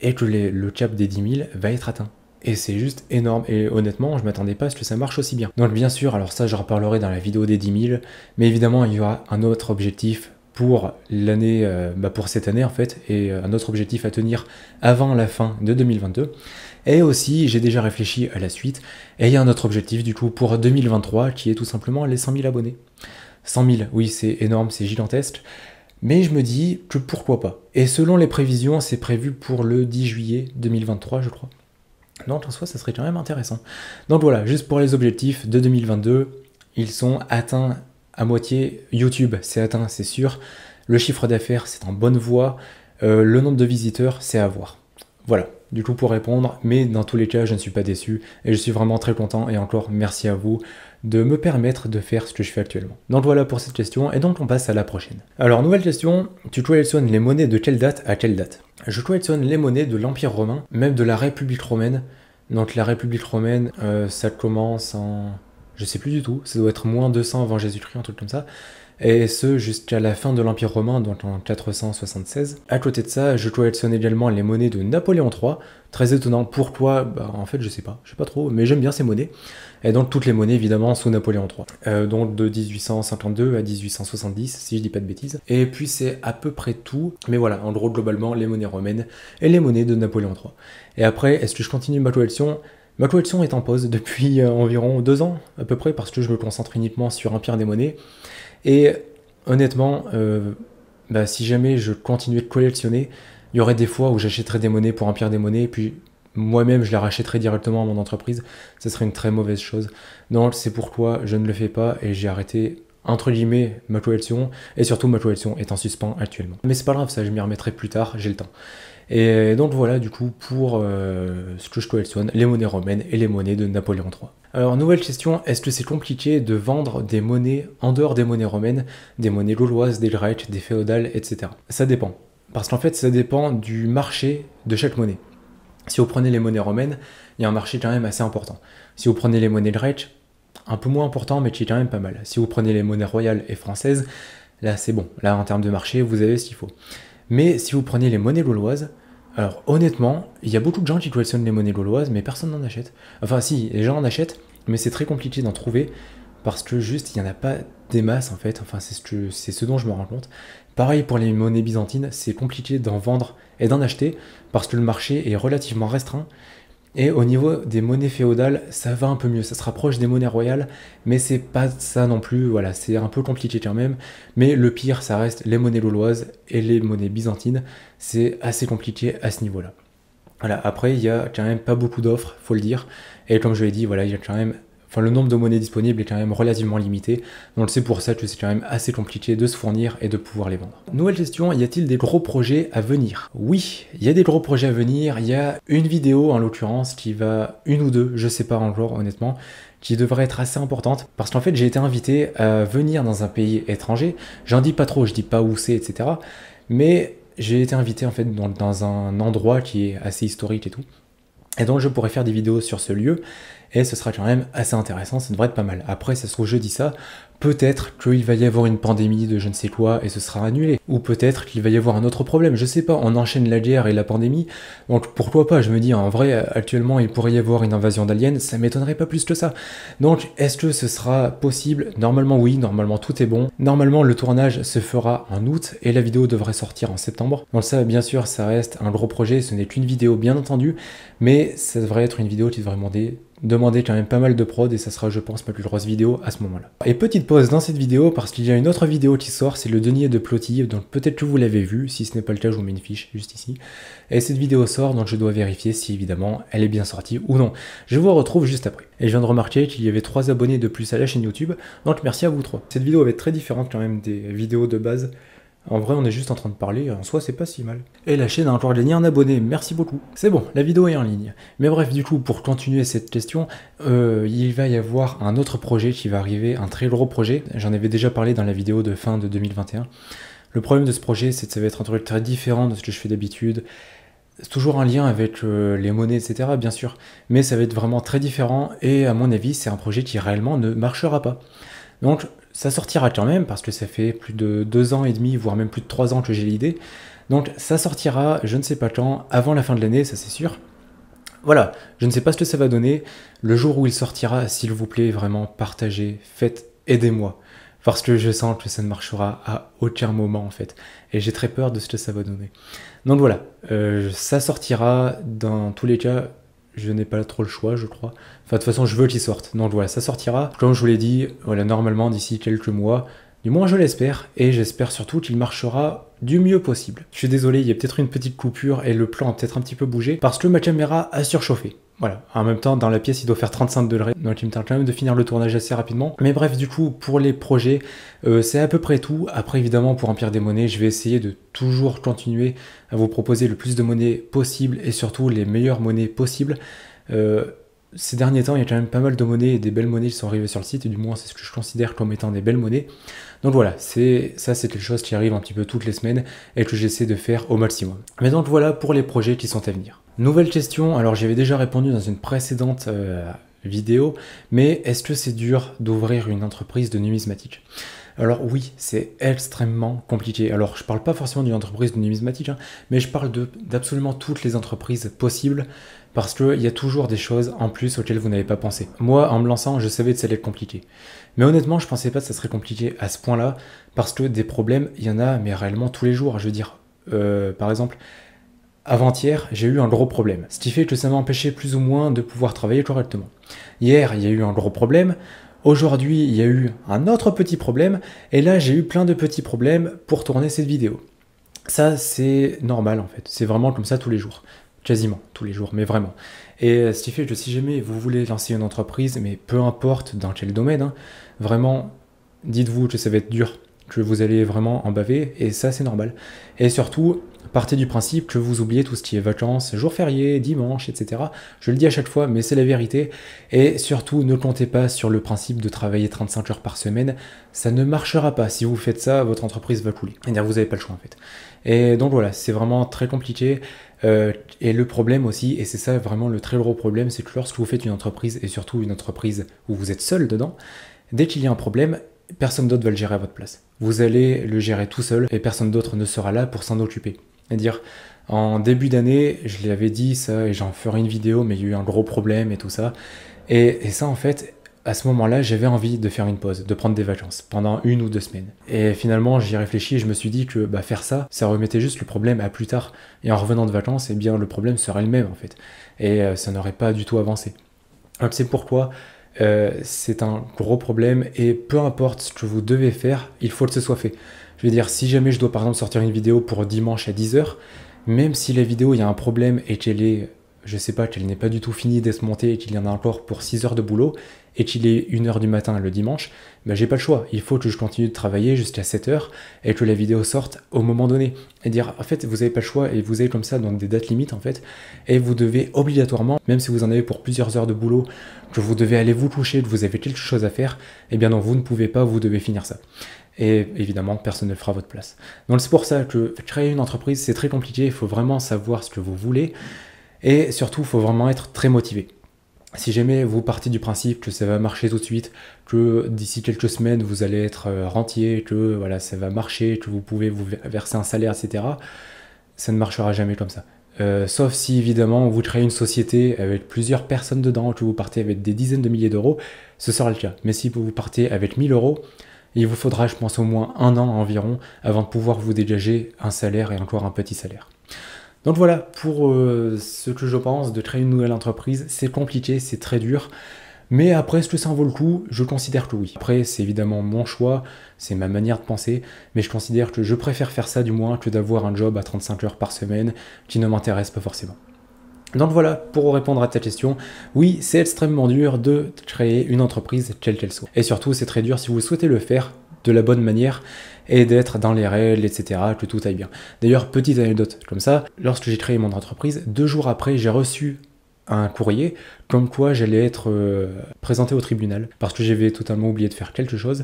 et que le cap des 10 000 va être atteint. Et c'est juste énorme. Et honnêtement, je m'attendais pas à ce que ça marche aussi bien. Donc bien sûr, alors ça, je reparlerai dans la vidéo des 10 000. Mais évidemment, il y aura un autre objectif pour l'année, pour cette année en fait, et un autre objectif à tenir avant la fin de 2022. Et aussi, j'ai déjà réfléchi à la suite, et il y a un autre objectif du coup pour 2023 qui est tout simplement les 100 000 abonnés. 100 000, oui, c'est énorme, c'est gigantesque, mais je me dis que pourquoi pas. Et selon les prévisions, c'est prévu pour le 10 juillet 2023, je crois. Donc en soi, ça serait quand même intéressant. Donc voilà, juste pour les objectifs de 2022, ils sont atteints à moitié. YouTube, c'est atteint, c'est sûr. Le chiffre d'affaires, c'est en bonne voie. Le nombre de visiteurs, c'est à voir. Voilà, du coup pour répondre, mais dans tous les cas, je ne suis pas déçu et je suis vraiment très content et encore merci à vous de me permettre de faire ce que je fais actuellement. Donc voilà pour cette question et donc on passe à la prochaine. Alors nouvelle question, tu collectionnes les monnaies de quelle date à quelle date? Je collectionne les monnaies de l'Empire romain, même de la République romaine. Donc la République romaine, ça commence en... je sais plus du tout, ça doit être moins 200 avant Jésus-Christ, un truc comme ça. Et ce jusqu'à la fin de l'Empire romain, donc en 476. À côté de ça, je collectionne également les monnaies de Napoléon III. Très étonnant, pourquoi? Bah, en fait, je sais pas trop, mais j'aime bien ces monnaies. Et donc toutes les monnaies, évidemment, sous Napoléon III. Donc de 1852 à 1870, si je dis pas de bêtises. Et puis c'est à peu près tout. Mais voilà, en gros, globalement, les monnaies romaines et les monnaies de Napoléon III. Et après, est-ce que je continue ma collection? Ma collection est en pause depuis environ 2 ans, à peu près, parce que je me concentre uniquement sur Empire des monnaies. Et honnêtement, bah, si jamais je continuais de collectionner, il y aurait des fois où j'achèterais des monnaies pour Empire des monnaies, puis moi-même je les rachèterais directement à mon entreprise. Ce serait une très mauvaise chose. Donc c'est pourquoi je ne le fais pas et j'ai arrêté entre guillemets ma collection, et surtout ma collection est en suspens actuellement. Mais c'est pas grave, ça je m'y remettrai plus tard, j'ai le temps. Et donc voilà du coup pour ce que je collectionne, les monnaies romaines et les monnaies de Napoléon III. Alors nouvelle question, est-ce que c'est compliqué de vendre des monnaies en dehors des monnaies romaines, des monnaies gauloises, des grecques, des féodales, etc. Ça dépend. Parce qu'en fait ça dépend du marché de chaque monnaie. Si vous prenez les monnaies romaines, il y a un marché quand même assez important. Si vous prenez les monnaies grecques, un peu moins important mais qui est quand même pas mal. Si vous prenez les monnaies royales et françaises, là c'est bon. Là en termes de marché, vous avez ce qu'il faut. Mais si vous prenez les monnaies gauloises, alors honnêtement, il y a beaucoup de gens qui collectionnent les monnaies gauloises, mais personne n'en achète. Enfin si, les gens en achètent, mais c'est très compliqué d'en trouver, parce que juste, il n'y en a pas des masses en fait, enfin c'est ce dont je me rends compte. Pareil pour les monnaies byzantines, c'est compliqué d'en vendre et d'en acheter, parce que le marché est relativement restreint. Et au niveau des monnaies féodales, ça va un peu mieux, ça se rapproche des monnaies royales, mais c'est pas ça non plus, voilà, c'est un peu compliqué quand même. Mais le pire, ça reste les monnaies gauloises et les monnaies byzantines, c'est assez compliqué à ce niveau-là. Voilà, après, il y a quand même pas beaucoup d'offres, faut le dire, et comme je l'ai dit, voilà, il y a quand même... Enfin, le nombre de monnaies disponibles est quand même relativement limité, donc c'est pour ça que c'est quand même assez compliqué de se fournir et de pouvoir les vendre. Nouvelle question, y a-t-il des gros projets à venir? Oui, il y a des gros projets à venir, il y a une vidéo en l'occurrence qui va, une ou deux, je sais pas encore honnêtement, qui devrait être assez importante, parce qu'en fait j'ai été invité à venir dans un pays étranger, j'en dis pas trop, je dis pas où c'est, etc. Mais j'ai été invité en fait dans un endroit qui est assez historique et tout. Et donc je pourrais faire des vidéos sur ce lieu, et ce sera quand même assez intéressant, ça devrait être pas mal. Après, ça se trouve, je dis ça, peut-être qu'il va y avoir une pandémie de je ne sais quoi, et ce sera annulé. Ou peut-être qu'il va y avoir un autre problème, je sais pas, on enchaîne la guerre et la pandémie, donc pourquoi pas, je me dis, en vrai, actuellement, il pourrait y avoir une invasion d'aliens, ça m'étonnerait pas plus que ça. Donc, est-ce que ce sera possible? Normalement oui, normalement tout est bon. Normalement, le tournage se fera en août, et la vidéo devrait sortir en septembre. Donc ça, bien sûr, ça reste un gros projet, ce n'est qu'une vidéo, bien entendu, mais ça devrait être une vidéo qui devrait demander quand même pas mal de prod, et ça sera, je pense, ma plus grosse vidéo à ce moment-là. Et petite pause dans cette vidéo, parce qu'il y a une autre vidéo qui sort, c'est le denier de Ploty, donc peut-être que vous l'avez vu, si ce n'est pas le cas, je vous mets une fiche juste ici. Et cette vidéo sort, donc je dois vérifier si évidemment elle est bien sortie ou non. Je vous retrouve juste après. Et je viens de remarquer qu'il y avait 3 abonnés de plus à la chaîne YouTube, donc merci à vous 3. Cette vidéo va être très différente quand même des vidéos de base. En vrai, on est juste en train de parler, en soi, c'est pas si mal. Et la chaîne a encore gagné un abonné, merci beaucoup. C'est bon, la vidéo est en ligne. Mais bref, du coup, pour continuer cette question, il va y avoir un autre projet qui va arriver, un très gros projet. J'en avais déjà parlé dans la vidéo de fin de 2021. Le problème de ce projet, c'est que ça va être un truc très différent de ce que je fais d'habitude. C'est toujours un lien avec les monnaies, etc., bien sûr. Mais ça va être vraiment très différent, et à mon avis, c'est un projet qui réellement ne marchera pas. Donc, ça sortira quand même, parce que ça fait plus de 2 ans et demi, voire même plus de 3 ans que j'ai l'idée. Donc ça sortira, je ne sais pas quand, avant la fin de l'année, ça c'est sûr. Voilà, je ne sais pas ce que ça va donner. Le jour où il sortira, s'il vous plaît, vraiment partagez, faites, aidez-moi. Parce que je sens que ça ne marchera à aucun moment en fait. Et j'ai très peur de ce que ça va donner. Donc voilà, ça sortira dans tous les cas. Je n'ai pas trop le choix, je crois. Enfin, de toute façon, je veux qu'il sorte. Donc voilà, ça sortira. Comme je vous l'ai dit, voilà, normalement, d'ici quelques mois. Du moins, je l'espère. Et j'espère surtout qu'il marchera du mieux possible. Je suis désolé, il y a peut-être une petite coupure et le plan a peut-être un petit peu bougé parce que ma caméra a surchauffé. Voilà, en même temps, dans la pièce, il doit faire 35 degrés, donc il me tarde quand même de finir le tournage assez rapidement. Mais bref, du coup, pour les projets, c'est à peu près tout. Après, évidemment, pour remplir des monnaies, je vais essayer de toujours continuer à vous proposer le plus de monnaies possible et surtout les meilleures monnaies possibles. Ces derniers temps, il y a quand même pas mal de monnaies et des belles monnaies qui sont arrivées sur le site, et du moins, c'est ce que je considère comme étant des belles monnaies. Donc voilà, c'est quelque chose qui arrive un petit peu toutes les semaines et que j'essaie de faire au maximum. Mais donc voilà pour les projets qui sont à venir. Nouvelle question, alors j'avais déjà répondu dans une précédente vidéo, mais est-ce que c'est dur d'ouvrir une entreprise de numismatique? Alors oui, c'est extrêmement compliqué. Alors je parle pas forcément d'une entreprise de numismatique, hein, mais je parle d'absolument toutes les entreprises possibles, parce qu'il y a toujours des choses en plus auxquelles vous n'avez pas pensé. Moi, en me lançant, je savais que ça allait être compliqué. Mais honnêtement, je pensais pas que ça serait compliqué à ce point-là, parce que des problèmes, il y en a, mais réellement tous les jours. Je veux dire, par exemple, avant-hier, j'ai eu un gros problème, ce qui fait que ça m'a empêché plus ou moins de pouvoir travailler correctement. Hier, il y a eu un gros problème. Aujourd'hui, il y a eu un autre petit problème, et là, j'ai eu plein de petits problèmes pour tourner cette vidéo. Ça, c'est normal en fait, c'est vraiment comme ça tous les jours. Quasiment tous les jours, mais vraiment. Et ce qui fait que si jamais vous voulez lancer une entreprise, mais peu importe dans quel domaine, hein, vraiment, dites-vous que ça va être dur, que vous allez vraiment en baver, et ça c'est normal. Et surtout, partez du principe que vous oubliez tout ce qui est vacances, jours fériés, dimanches, etc. Je le dis à chaque fois, mais c'est la vérité. Et surtout, ne comptez pas sur le principe de travailler 35 heures par semaine. Ça ne marchera pas. Si vous faites ça, votre entreprise va couler. C'est-à-dire, vous n'avez pas le choix en fait. Et donc voilà, c'est vraiment très compliqué. Et le problème aussi, et c'est ça vraiment le très gros problème, c'est que lorsque vous faites une entreprise, et surtout une entreprise où vous êtes seul dedans, dès qu'il y a un problème, personne d'autre va le gérer à votre place. Vous allez le gérer tout seul, et personne d'autre ne sera là pour s'en occuper. C'est-à-dire, en début d'année, je l'avais dit ça, et j'en ferai une vidéo, mais il y a eu un gros problème et tout ça. Et ça, en fait, à ce moment-là, j'avais envie de faire une pause, de prendre des vacances pendant 1 ou 2 semaines. Et finalement, j'y réfléchis et je me suis dit que faire ça, ça remettait juste le problème à plus tard. Et en revenant de vacances, eh bien, le problème serait le même en fait. Et ça n'aurait pas du tout avancé. Donc c'est pourquoi c'est un gros problème et peu importe ce que vous devez faire, il faut que ce soit fait. Je veux dire, si jamais je dois par exemple sortir une vidéo pour dimanche à 10h, même si la vidéo, il y a un problème et qu'elle est, je sais pas, qu'elle n'est pas du tout finie d'être montée et qu'il y en a encore pour 6 heures de boulot, et qu'il est 1h du matin le dimanche, j'ai pas le choix. Il faut que je continue de travailler jusqu'à 7h et que la vidéo sorte au moment donné. Et dire, en fait, vous avez pas le choix et vous avez comme ça donc des dates limites en fait. Et vous devez obligatoirement, même si vous en avez pour plusieurs heures de boulot, que vous devez aller vous coucher, que vous avez quelque chose à faire, et bien non, vous ne pouvez pas, vous devez finir ça. Et évidemment, personne ne le fera à votre place. Donc c'est pour ça que créer une entreprise, c'est très compliqué. Il faut vraiment savoir ce que vous voulez. Et surtout, il faut vraiment être très motivé. Si jamais vous partez du principe que ça va marcher tout de suite, que d'ici quelques semaines vous allez être rentier, que voilà, ça va marcher, que vous pouvez vous verser un salaire, etc., ça ne marchera jamais comme ça. Sauf si évidemment vous créez une société avec plusieurs personnes dedans, que vous partez avec des dizaines de milliers d'euros, ce sera le cas. Mais si vous partez avec 1000 euros, il vous faudra, je pense, au moins 1 an environ avant de pouvoir vous dégager un salaire et encore un petit salaire. Donc voilà, pour ce que je pense de créer une nouvelle entreprise, c'est compliqué, c'est très dur, mais après, est-ce que ça en vaut le coup? Je considère que oui. Après, c'est évidemment mon choix, c'est ma manière de penser, mais je considère que je préfère faire ça du moins que d'avoir un job à 35 heures par semaine qui ne m'intéresse pas forcément. Donc voilà, pour répondre à ta question, oui, c'est extrêmement dur de créer une entreprise quelle qu'elle soit. Et surtout, c'est très dur si vous souhaitez le faire de la bonne manière et d'être dans les règles, etc., que tout aille bien. D'ailleurs, petite anecdote comme ça, lorsque j'ai créé mon entreprise, 2 jours après, j'ai reçu un courrier comme quoi j'allais être présenté au tribunal parce que j'avais totalement oublié de faire quelque chose.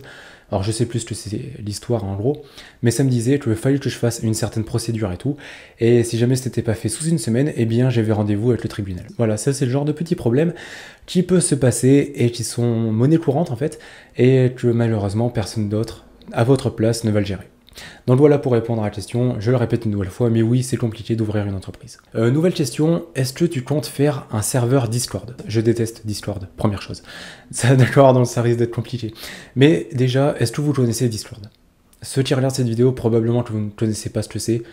Alors je sais plus ce que c'est l'histoire en gros, mais ça me disait qu'il fallait que je fasse une certaine procédure et tout, et si jamais ce n'était pas fait sous 1 semaine, eh bien j'avais rendez-vous avec le tribunal. Voilà, ça c'est le genre de petits problèmes qui peut se passer et qui sont monnaie courante en fait, et que malheureusement personne d'autre à votre place ne va le gérer. Donc voilà pour répondre à la question, je le répète une nouvelle fois, mais oui, c'est compliqué d'ouvrir une entreprise. Nouvelle question, est-ce que tu comptes faire un serveur Discord? Je déteste Discord, première chose. Ça, d'accord, donc ça risque d'être compliqué. Mais déjà, est-ce que vous connaissez Discord? Ceux qui regardent cette vidéo, probablement que vous ne connaissez pas ce que c'est,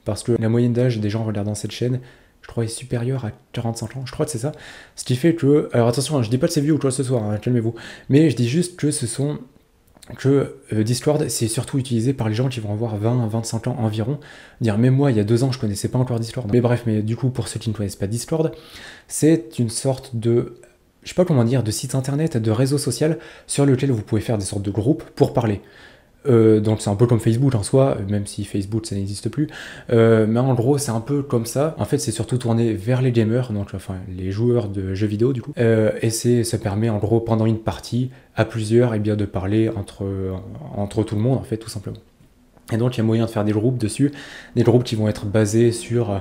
parce que la moyenne d'âge des gens regardant cette chaîne, je crois, est supérieure à 45 ans, je crois que c'est ça. Ce qui fait que, alors attention, je dis pas que c'est vieux ou quoi que ce soit, hein, calmez-vous, mais je dis juste que ce sont que Discord, c'est surtout utilisé par les gens qui vont avoir 20-25 ans environ. Dire, même moi, il y a 2 ans, je connaissais pas encore Discord. Mais bref, mais du coup, pour ceux qui ne connaissent pas Discord, c'est une sorte de, je sais pas comment dire, de site internet, de réseau social sur lequel vous pouvez faire des sortes de groupes pour parler. Donc c'est un peu comme Facebook en soi, même si Facebook ça n'existe plus, mais en gros c'est un peu comme ça. En fait c'est surtout tourné vers les gamers, donc enfin les joueurs de jeux vidéo du coup, et ça permet en gros pendant une partie à plusieurs et bien de parler entre tout le monde en fait tout simplement. Et donc il y a moyen de faire des groupes dessus, des groupes qui vont être basés sur,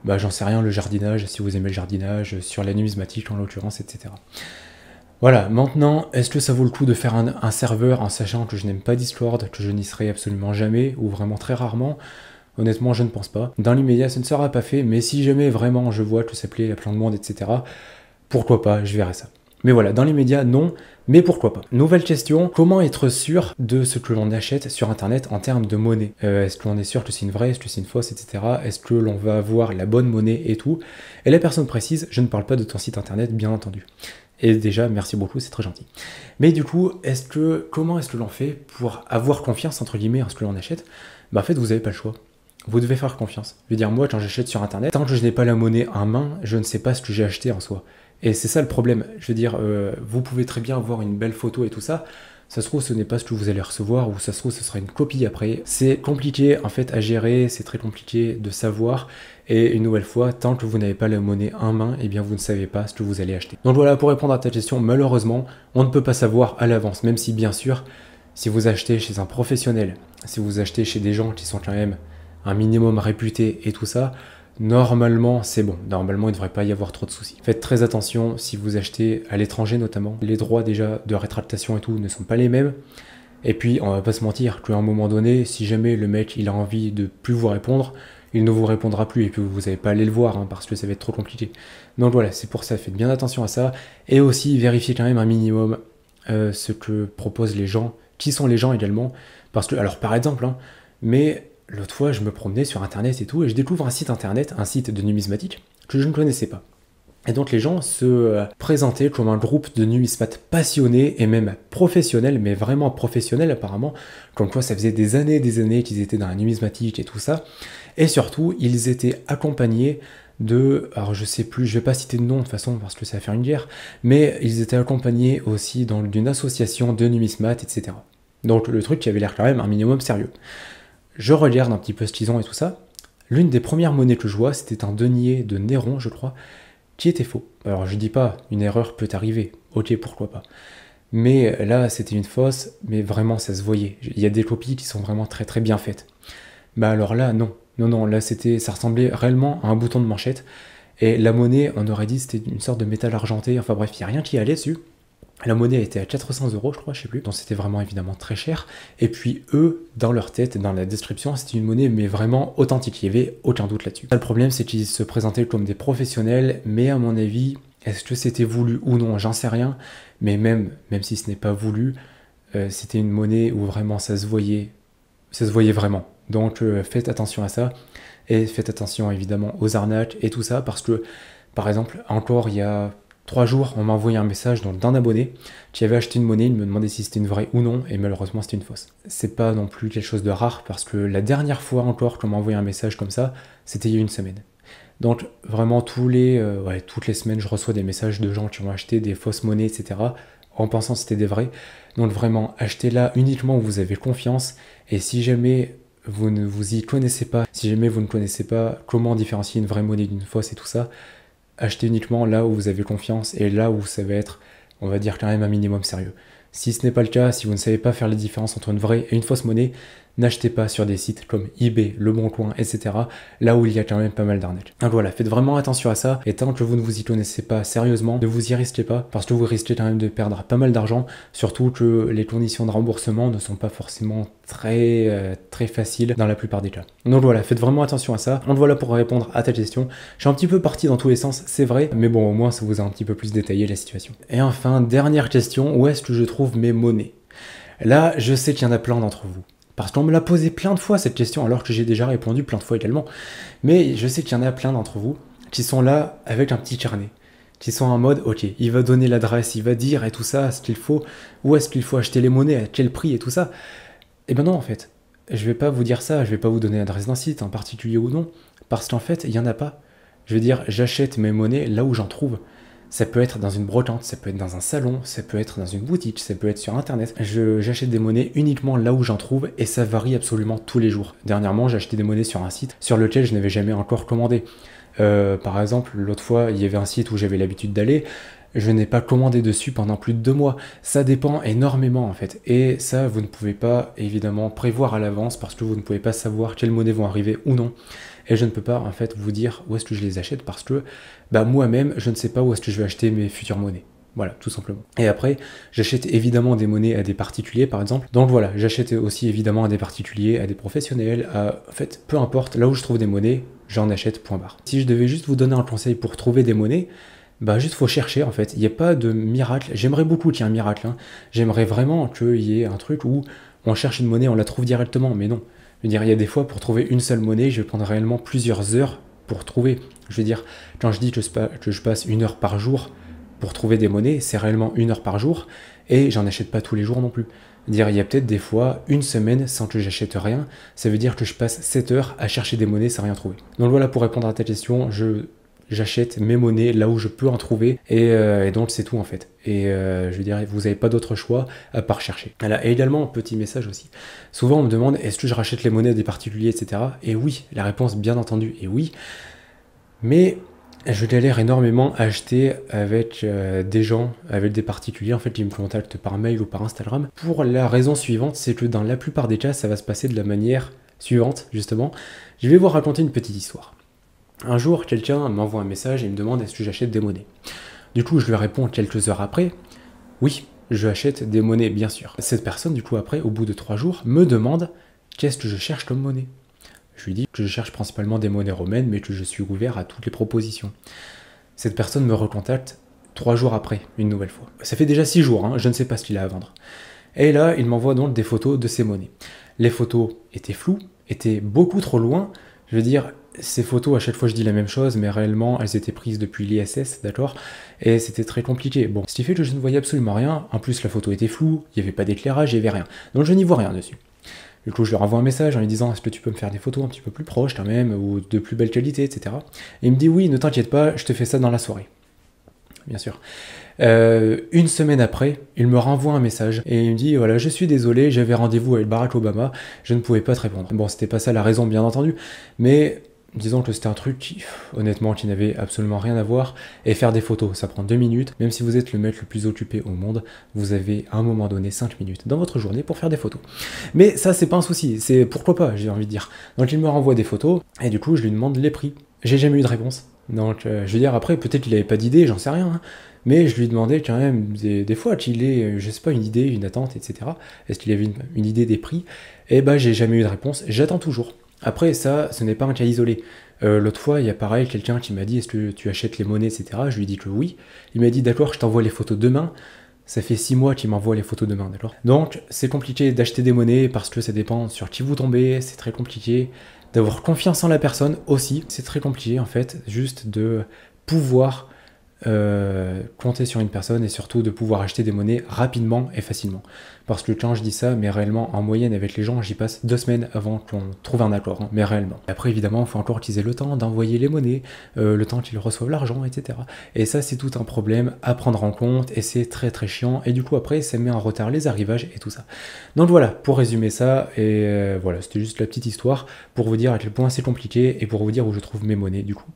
j'en sais rien, le jardinage si vous aimez le jardinage, sur la numismatique en l'occurrence, etc. Voilà, maintenant, est-ce que ça vaut le coup de faire un serveur en sachant que je n'aime pas Discord, que je n'y serai absolument jamais, ou vraiment très rarement? Honnêtement, je ne pense pas. Dans l'immédiat, ça ne sera pas fait, mais si jamais vraiment je vois que ça plaît à plein de monde, etc., pourquoi pas, je verrai ça. Mais voilà, dans l'immédiat, non, mais pourquoi pas. Nouvelle question, comment être sûr de ce que l'on achète sur Internet en termes de monnaie? Est-ce que l'on est sûr que c'est une vraie, est-ce que c'est une fausse, etc. Est-ce que l'on va avoir la bonne monnaie et tout? Et la personne précise, je ne parle pas de ton site Internet, bien entendu. Et déjà, merci beaucoup, c'est très gentil. Mais du coup, comment est-ce que l'on fait pour avoir confiance, entre guillemets, en ce que l'on achète? En fait, vous n'avez pas le choix. Vous devez faire confiance. Je veux dire, moi, quand j'achète sur Internet, tant que je n'ai pas la monnaie en main, je ne sais pas ce que j'ai acheté en soi. Et c'est ça le problème. Je veux dire, vous pouvez très bien avoir une belle photo et tout ça. Ça se trouve, ce n'est pas ce que vous allez recevoir, ou ça se trouve, ce sera une copie après. C'est compliqué, en fait, à gérer, c'est très compliqué de savoir. Et une nouvelle fois, tant que vous n'avez pas la monnaie en main, eh bien, vous ne savez pas ce que vous allez acheter. Donc voilà, pour répondre à ta question, malheureusement, on ne peut pas savoir à l'avance, même si, bien sûr, si vous achetez chez un professionnel, si vous achetez chez des gens qui sont quand même un minimum réputés et tout ça, normalement, c'est bon. Normalement, il ne devrait pas y avoir trop de soucis. Faites très attention si vous achetez à l'étranger notamment. Les droits déjà de rétractation et tout ne sont pas les mêmes. Et puis, on va pas se mentir qu'à un moment donné, si jamais le mec il a envie de plus vous répondre, il ne vous répondra plus et puis vous n'allez pas aller le voir parce que ça va être trop compliqué. Donc voilà, c'est pour ça, faites bien attention à ça. Et aussi, vérifiez quand même un minimum ce que proposent les gens, qui sont les gens également. Parce que, alors par exemple, mais l'autre fois, je me promenais sur Internet et tout, et je découvre un site Internet, un site de numismatique, que je ne connaissais pas. Et donc les gens se présentaient comme un groupe de numismates passionnés et même professionnels, mais vraiment professionnels apparemment, comme quoi ça faisait des années qu'ils étaient dans la numismatique et tout ça. Et surtout, ils étaient accompagnés de, alors je sais plus, je vais pas citer de nom de toute façon parce que ça va faire une guerre, mais ils étaient accompagnés aussi d'une association de numismates, etc. Donc le truc qui avait l'air quand même un minimum sérieux. Je regarde un petit peu ce qu'ils ont et tout ça. L'une des premières monnaies que je vois, c'était un denier de Néron, je crois, qui était faux. Alors je dis pas, une erreur peut arriver, ok, pourquoi pas. Mais là, c'était une fausse, mais vraiment, ça se voyait. Il y a des copies qui sont vraiment très très bien faites. Alors là, non. Non, là, ça ressemblait réellement à un bouton de manchette. Et la monnaie, on aurait dit, c'était une sorte de métal argenté. Enfin bref, il n'y a rien qui allait dessus. La monnaie était à 400 €, je crois, je sais plus. Donc c'était vraiment évidemment très cher. Et puis eux, dans leur tête, dans la description, c'était une monnaie mais vraiment authentique. Il n'y avait aucun doute là-dessus. Le problème, c'est qu'ils se présentaient comme des professionnels, mais à mon avis, est-ce que c'était voulu ou non? J'en sais rien. Mais même si ce n'est pas voulu, c'était une monnaie où vraiment ça se voyait vraiment. Donc faites attention à ça. Et faites attention évidemment aux arnaques et tout ça, parce que, par exemple, encore il y a 3 jours, on m'a envoyé un message d'un abonné qui avait acheté une monnaie, il me demandait si c'était une vraie ou non, et malheureusement c'était une fausse. C'est pas non plus quelque chose de rare, parce que la dernière fois encore qu'on m'a envoyé un message comme ça, c'était il y a une semaine. Donc vraiment toutes les semaines, je reçois des messages de gens qui ont acheté des fausses monnaies, etc., en pensant que c'était des vraies. Donc vraiment, achetez-la uniquement où vous avez confiance, et si jamais vous ne vous y connaissez pas, si jamais vous ne connaissez pas comment différencier une vraie monnaie d'une fausse et tout ça, achetez uniquement là où vous avez confiance et là où ça va être, on va dire, quand même un minimum sérieux. Si ce n'est pas le cas, si vous ne savez pas faire la différence entre une vraie et une fausse monnaie, n'achetez pas sur des sites comme eBay, Le Bon Coin, etc. là où il y a quand même pas mal d'arnaques. Donc voilà, faites vraiment attention à ça, et tant que vous ne vous y connaissez pas sérieusement, ne vous y risquez pas, parce que vous risquez quand même de perdre pas mal d'argent, surtout que les conditions de remboursement ne sont pas forcément très faciles dans la plupart des cas. Donc voilà, faites vraiment attention à ça. Donc voilà pour répondre à ta question. Je suis un petit peu parti dans tous les sens, c'est vrai, mais bon, au moins ça vous a un petit peu plus détaillé la situation. Et enfin, dernière question, où est-ce que je trouve mes monnaies? Là, je sais qu'il y en a plein d'entre vous. Parce qu'on me l'a posé plein de fois cette question, alors que j'ai déjà répondu plein de fois également. Mais je sais qu'il y en a plein d'entre vous qui sont là avec un petit carnet, qui sont en mode, ok, il va donner l'adresse, il va dire et tout ça, ce qu'il faut, où est-ce qu'il faut acheter les monnaies, à quel prix et tout ça. Et ben non, en fait, je vais pas vous dire ça, je vais pas vous donner l'adresse d'un site en particulier ou non, parce qu'en fait, il y en a pas. Je veux dire, j'achète mes monnaies là où j'en trouve. Ça peut être dans une brocante, ça peut être dans un salon, ça peut être dans une boutique, ça peut être sur internet. J'achète des monnaies uniquement là où j'en trouve et ça varie absolument tous les jours. Dernièrement, j'ai acheté des monnaies sur un site sur lequel je n'avais jamais encore commandé. Par exemple, l'autre fois, il y avait un site où j'avais l'habitude d'aller. Je n'ai pas commandé dessus pendant plus de 2 mois. Ça dépend énormément en fait. Et ça, vous ne pouvez pas évidemment prévoir à l'avance parce que vous ne pouvez pas savoir quelles monnaies vont arriver ou non. Et je ne peux pas en fait vous dire où est-ce que je les achète parce que moi-même, je ne sais pas où est-ce que je vais acheter mes futures monnaies. Voilà, tout simplement. Et après, j'achète évidemment des monnaies à des particuliers, par exemple. Donc voilà, j'achète aussi évidemment à des particuliers, à des professionnels, en fait, peu importe, là où je trouve des monnaies, j'en achète, point barre. Si je devais juste vous donner un conseil pour trouver des monnaies, juste faut chercher en fait, il n'y a pas de miracle. J'aimerais beaucoup qu'il y ait un miracle, hein. J'aimerais vraiment qu'il y ait un truc où on cherche une monnaie, on la trouve directement, mais non. Je veux dire, il y a des fois, pour trouver une seule monnaie, je vais prendre réellement plusieurs heures pour trouver. Je veux dire, quand je dis que je passe 1 heure par jour pour trouver des monnaies, c'est réellement 1 heure par jour, et j'en achète pas tous les jours non plus. Dire, il y a peut-être des fois 1 semaine sans que j'achète rien, ça veut dire que je passe 7 heures à chercher des monnaies sans rien trouver. Donc voilà, pour répondre à ta question, j'achète mes monnaies là où je peux en trouver et donc c'est tout en fait. Et je veux dire, vous n'avez pas d'autre choix à part chercher. Voilà. Et également, petit message aussi. Souvent on me demande, est-ce que je rachète les monnaies à des particuliers, etc. Et oui, la réponse bien entendu est oui. Mais je galère énormément à acheter avec des gens, avec des particuliers en fait qui me contactent par mail ou par Instagram. Pour la raison suivante, c'est que dans la plupart des cas, ça va se passer de la manière suivante, justement. Je vais vous raconter une petite histoire. Un jour, quelqu'un m'envoie un message et me demande est-ce que j'achète des monnaies. Du coup, je lui réponds quelques heures après, oui, je achète des monnaies, bien sûr. Cette personne, du coup, après, au bout de 3 jours, me demande qu'est-ce que je cherche comme monnaie. Je lui dis que je cherche principalement des monnaies romaines, mais que je suis ouvert à toutes les propositions. Cette personne me recontacte 3 jours après, une nouvelle fois. Ça fait déjà 6 jours, hein, je ne sais pas ce qu'il a à vendre. Et là, il m'envoie donc des photos de ces monnaies. Les photos étaient floues, étaient beaucoup trop loin. Je veux dire, ces photos, à chaque fois je dis la même chose, mais réellement elles étaient prises depuis l'ISS, d'accord? Et c'était très compliqué. Bon, ce qui fait que je ne voyais absolument rien. En plus, la photo était floue, il n'y avait pas d'éclairage, il n'y avait rien. Donc je n'y vois rien dessus. Du coup, je leur envoie un message en lui disant est-ce que tu peux me faire des photos un petit peu plus proches quand même, ou de plus belle qualité, etc. Et il me dit oui, ne t'inquiète pas, je te fais ça dans la soirée. Bien sûr. 1 semaine après, il me renvoie un message et il me dit voilà, je suis désolé, j'avais rendez-vous avec Barack Obama, je ne pouvais pas te répondre. Bon, c'était pas ça la raison, bien entendu, mais disons que c'était un truc qui, honnêtement, qui n'avait absolument rien à voir. Et faire des photos, ça prend 2 minutes. Même si vous êtes le mec le plus occupé au monde, vous avez à un moment donné 5 minutes dans votre journée pour faire des photos. Mais ça, c'est pas un souci, c'est pourquoi pas, j'ai envie de dire. Donc il me renvoie des photos et du coup, je lui demande les prix. J'ai jamais eu de réponse. Donc je veux dire, après, peut-être qu'il avait pas d'idée, j'en sais rien. Hein. Mais je lui demandais quand même des fois qu'il ait, je sais pas, une idée, une attente, etc. Est-ce qu'il avait une idée des prix? Et j'ai jamais eu de réponse, j'attends toujours. Après, ça, ce n'est pas un cas isolé. L'autre fois, il y a pareil, quelqu'un qui m'a dit est-ce que tu achètes les monnaies, etc. Je lui ai dit que oui. Il m'a dit d'accord, je t'envoie les photos demain. Ça fait 6 mois qu'il m'envoie les photos demain, d'accord? Donc, c'est compliqué d'acheter des monnaies parce que ça dépend sur qui vous tombez, c'est très compliqué. D'avoir confiance en la personne aussi, c'est très compliqué en fait, juste de pouvoir compter sur une personne et surtout de pouvoir acheter des monnaies rapidement et facilement. Parce que quand je dis ça, mais réellement en moyenne avec les gens, j'y passe 2 semaines avant qu'on trouve un accord, hein, mais réellement. Après évidemment, il faut encore qu'ils aient le temps d'envoyer les monnaies, le temps qu'ils reçoivent l'argent, etc. Et ça c'est tout un problème à prendre en compte et c'est très très chiant et du coup après ça met en retard les arrivages et tout ça. Donc voilà, pour résumer ça, et voilà, c'était juste la petite histoire pour vous dire à quel point c'est compliqué et pour vous dire où je trouve mes monnaies du coup.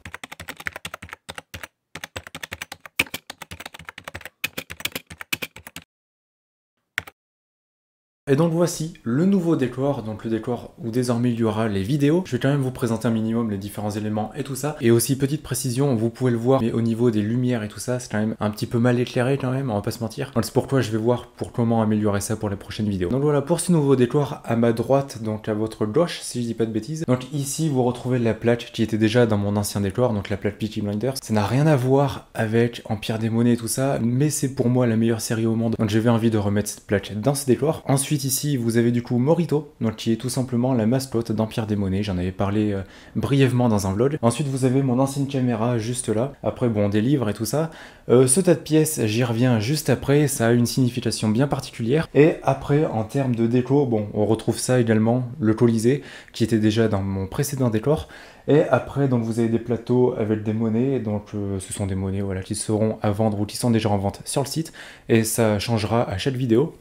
Et donc voici le nouveau décor, donc le décor où désormais il y aura les vidéos. Je vais quand même vous présenter un minimum les différents éléments et tout ça. Et aussi petite précision, vous pouvez le voir, mais au niveau des lumières et tout ça, c'est quand même un petit peu mal éclairé quand même, on va pas se mentir. Donc c'est pourquoi je vais voir pour comment améliorer ça pour les prochaines vidéos. Donc voilà, pour ce nouveau décor, à ma droite, donc à votre gauche, si je dis pas de bêtises. Donc ici vous retrouvez la plaque qui était déjà dans mon ancien décor, donc la plaque Peaky Blinders. Ça n'a rien à voir avec Empire des Monnaies et tout ça, mais c'est pour moi la meilleure série au monde. Donc j'avais envie de remettre cette plaque dans ce décor. Ensuite, Ensuite ici vous avez du coup Morito, donc qui est tout simplement la mascotte d'Empire des Monnaies, j'en avais parlé brièvement dans un vlog. Ensuite vous avez mon ancienne caméra juste là, après bon des livres et tout ça. Ce tas de pièces, j'y reviens juste après, ça a une signification bien particulière. Et après en termes de déco, bon on retrouve ça également, le Colisée, qui était déjà dans mon précédent décor. Et après, donc vous avez des plateaux avec des monnaies, donc ce sont des monnaies voilà, qui seront à vendre ou qui sont déjà en vente sur le site, et ça changera à chaque vidéo.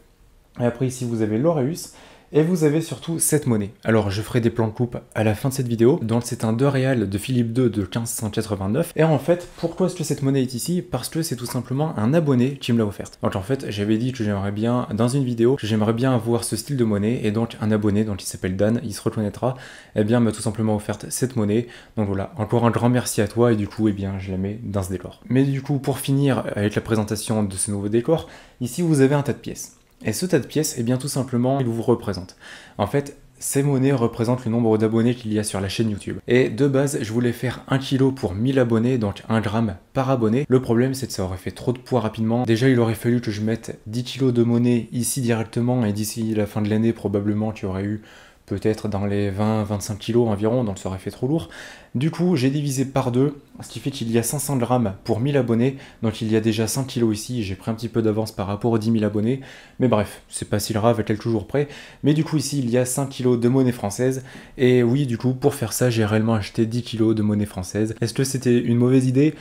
Et après ici vous avez l'Auréus, et vous avez surtout cette monnaie. Alors je ferai des plans de coupe à la fin de cette vidéo, donc c'est un 2 réal de Philippe II de 1589. Et en fait, pourquoi est-ce que cette monnaie est ici? Parce que c'est tout simplement un abonné qui me l'a offerte. Donc en fait, j'avais dit que j'aimerais bien, dans une vidéo, que j'aimerais bien avoir ce style de monnaie, et donc un abonné, donc il s'appelle Dan, il se reconnaîtra, eh bien m'a tout simplement offerte cette monnaie. Donc voilà, encore un grand merci à toi, et du coup, eh bien je la mets dans ce décor. Mais du coup, pour finir avec la présentation de ce nouveau décor, ici vous avez un tas de pièces. Et ce tas de pièces, eh bien tout simplement, il vous représente. En fait, ces monnaies représentent le nombre d'abonnés qu'il y a sur la chaîne YouTube. Et de base, je voulais faire 1 kg pour 1000 abonnés, donc 1 gramme par abonné. Le problème, c'est que ça aurait fait trop de poids rapidement. Déjà, il aurait fallu que je mette 10 kg de monnaie ici directement, et d'ici la fin de l'année, probablement, tu aurais eu peut-être dans les 20-25 kg environ, donc ça aurait fait trop lourd. Du coup, j'ai divisé par 2, ce qui fait qu'il y a 500 grammes pour 1000 abonnés, donc il y a déjà 5 kg ici, j'ai pris un petit peu d'avance par rapport aux 10 000 abonnés, mais bref, c'est pas si grave à quelques jours près. Mais du coup ici, il y a 5 kg de monnaie française, et oui, du coup, pour faire ça, j'ai réellement acheté 10 kg de monnaie française. Est-ce que c'était une mauvaise idée ?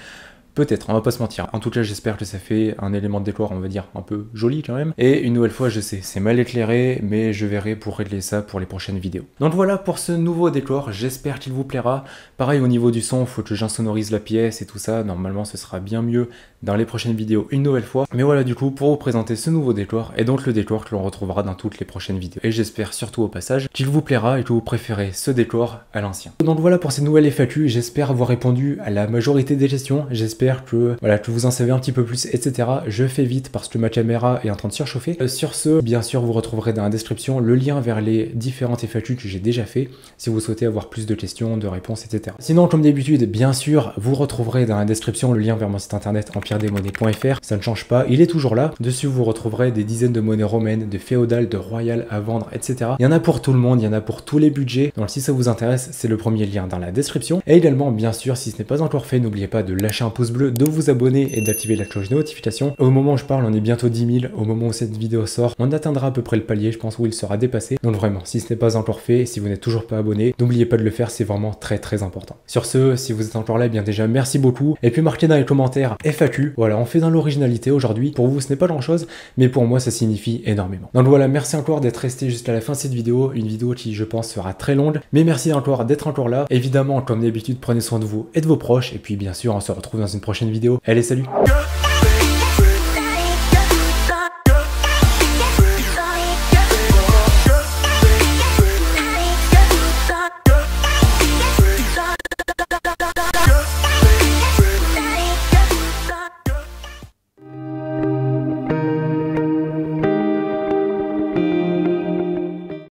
Peut-être, on va pas se mentir. En tout cas, j'espère que ça fait un élément de décor, on va dire, un peu joli quand même. Et une nouvelle fois, je sais, c'est mal éclairé, mais je verrai pour régler ça pour les prochaines vidéos. Donc voilà pour ce nouveau décor, j'espère qu'il vous plaira. Pareil, au niveau du son, il faut que j'insonorise la pièce et tout ça. Normalement, ce sera bien mieux dans les prochaines vidéos une nouvelle fois. Mais voilà, du coup, pour vous présenter ce nouveau décor, et donc le décor que l'on retrouvera dans toutes les prochaines vidéos. Et j'espère surtout au passage qu'il vous plaira et que vous préférez ce décor à l'ancien. Donc voilà pour ces nouvelles FAQ, j'espère avoir répondu à la majorité des questions. J'espère que, voilà, que vous en savez un petit peu plus, etc. Je fais vite parce que ma caméra est en train de surchauffer. Sur ce, bien sûr, vous retrouverez dans la description le lien vers les différentes FAQ que j'ai déjà fait, si vous souhaitez avoir plus de questions, de réponses, etc. Sinon, comme d'habitude, bien sûr, vous retrouverez dans la description le lien vers mon site internet empiredesmonnaies.fr. Ça ne change pas, il est toujours là. Dessus, vous retrouverez des dizaines de monnaies romaines, de féodales, de royales à vendre, etc. Il y en a pour tout le monde, il y en a pour tous les budgets. Donc si ça vous intéresse, c'est le premier lien dans la description. Et également, bien sûr, si ce n'est pas encore fait, n'oubliez pas de lâcher un pouce bleu, de vous abonner et d'activer la cloche de notification. Au moment où je parle, on est bientôt 10 000. Au moment où cette vidéo sort, on atteindra à peu près le palier, je pense, où il sera dépassé. Donc vraiment, si ce n'est pas encore fait, et si vous n'êtes toujours pas abonné, n'oubliez pas de le faire, c'est vraiment très important. Sur ce, si vous êtes encore là, eh bien déjà merci beaucoup. Et puis marquez dans les commentaires FAQ. Voilà, on fait dans l'originalité aujourd'hui. Pour vous, ce n'est pas grand chose, mais pour moi, ça signifie énormément. Donc voilà, merci encore d'être resté jusqu'à la fin de cette vidéo. Une vidéo qui, je pense, sera très longue. Mais merci encore d'être encore là. Évidemment, comme d'habitude, prenez soin de vous et de vos proches. Et puis bien sûr, on se retrouve dans une prochaine vidéo. Allez, salut!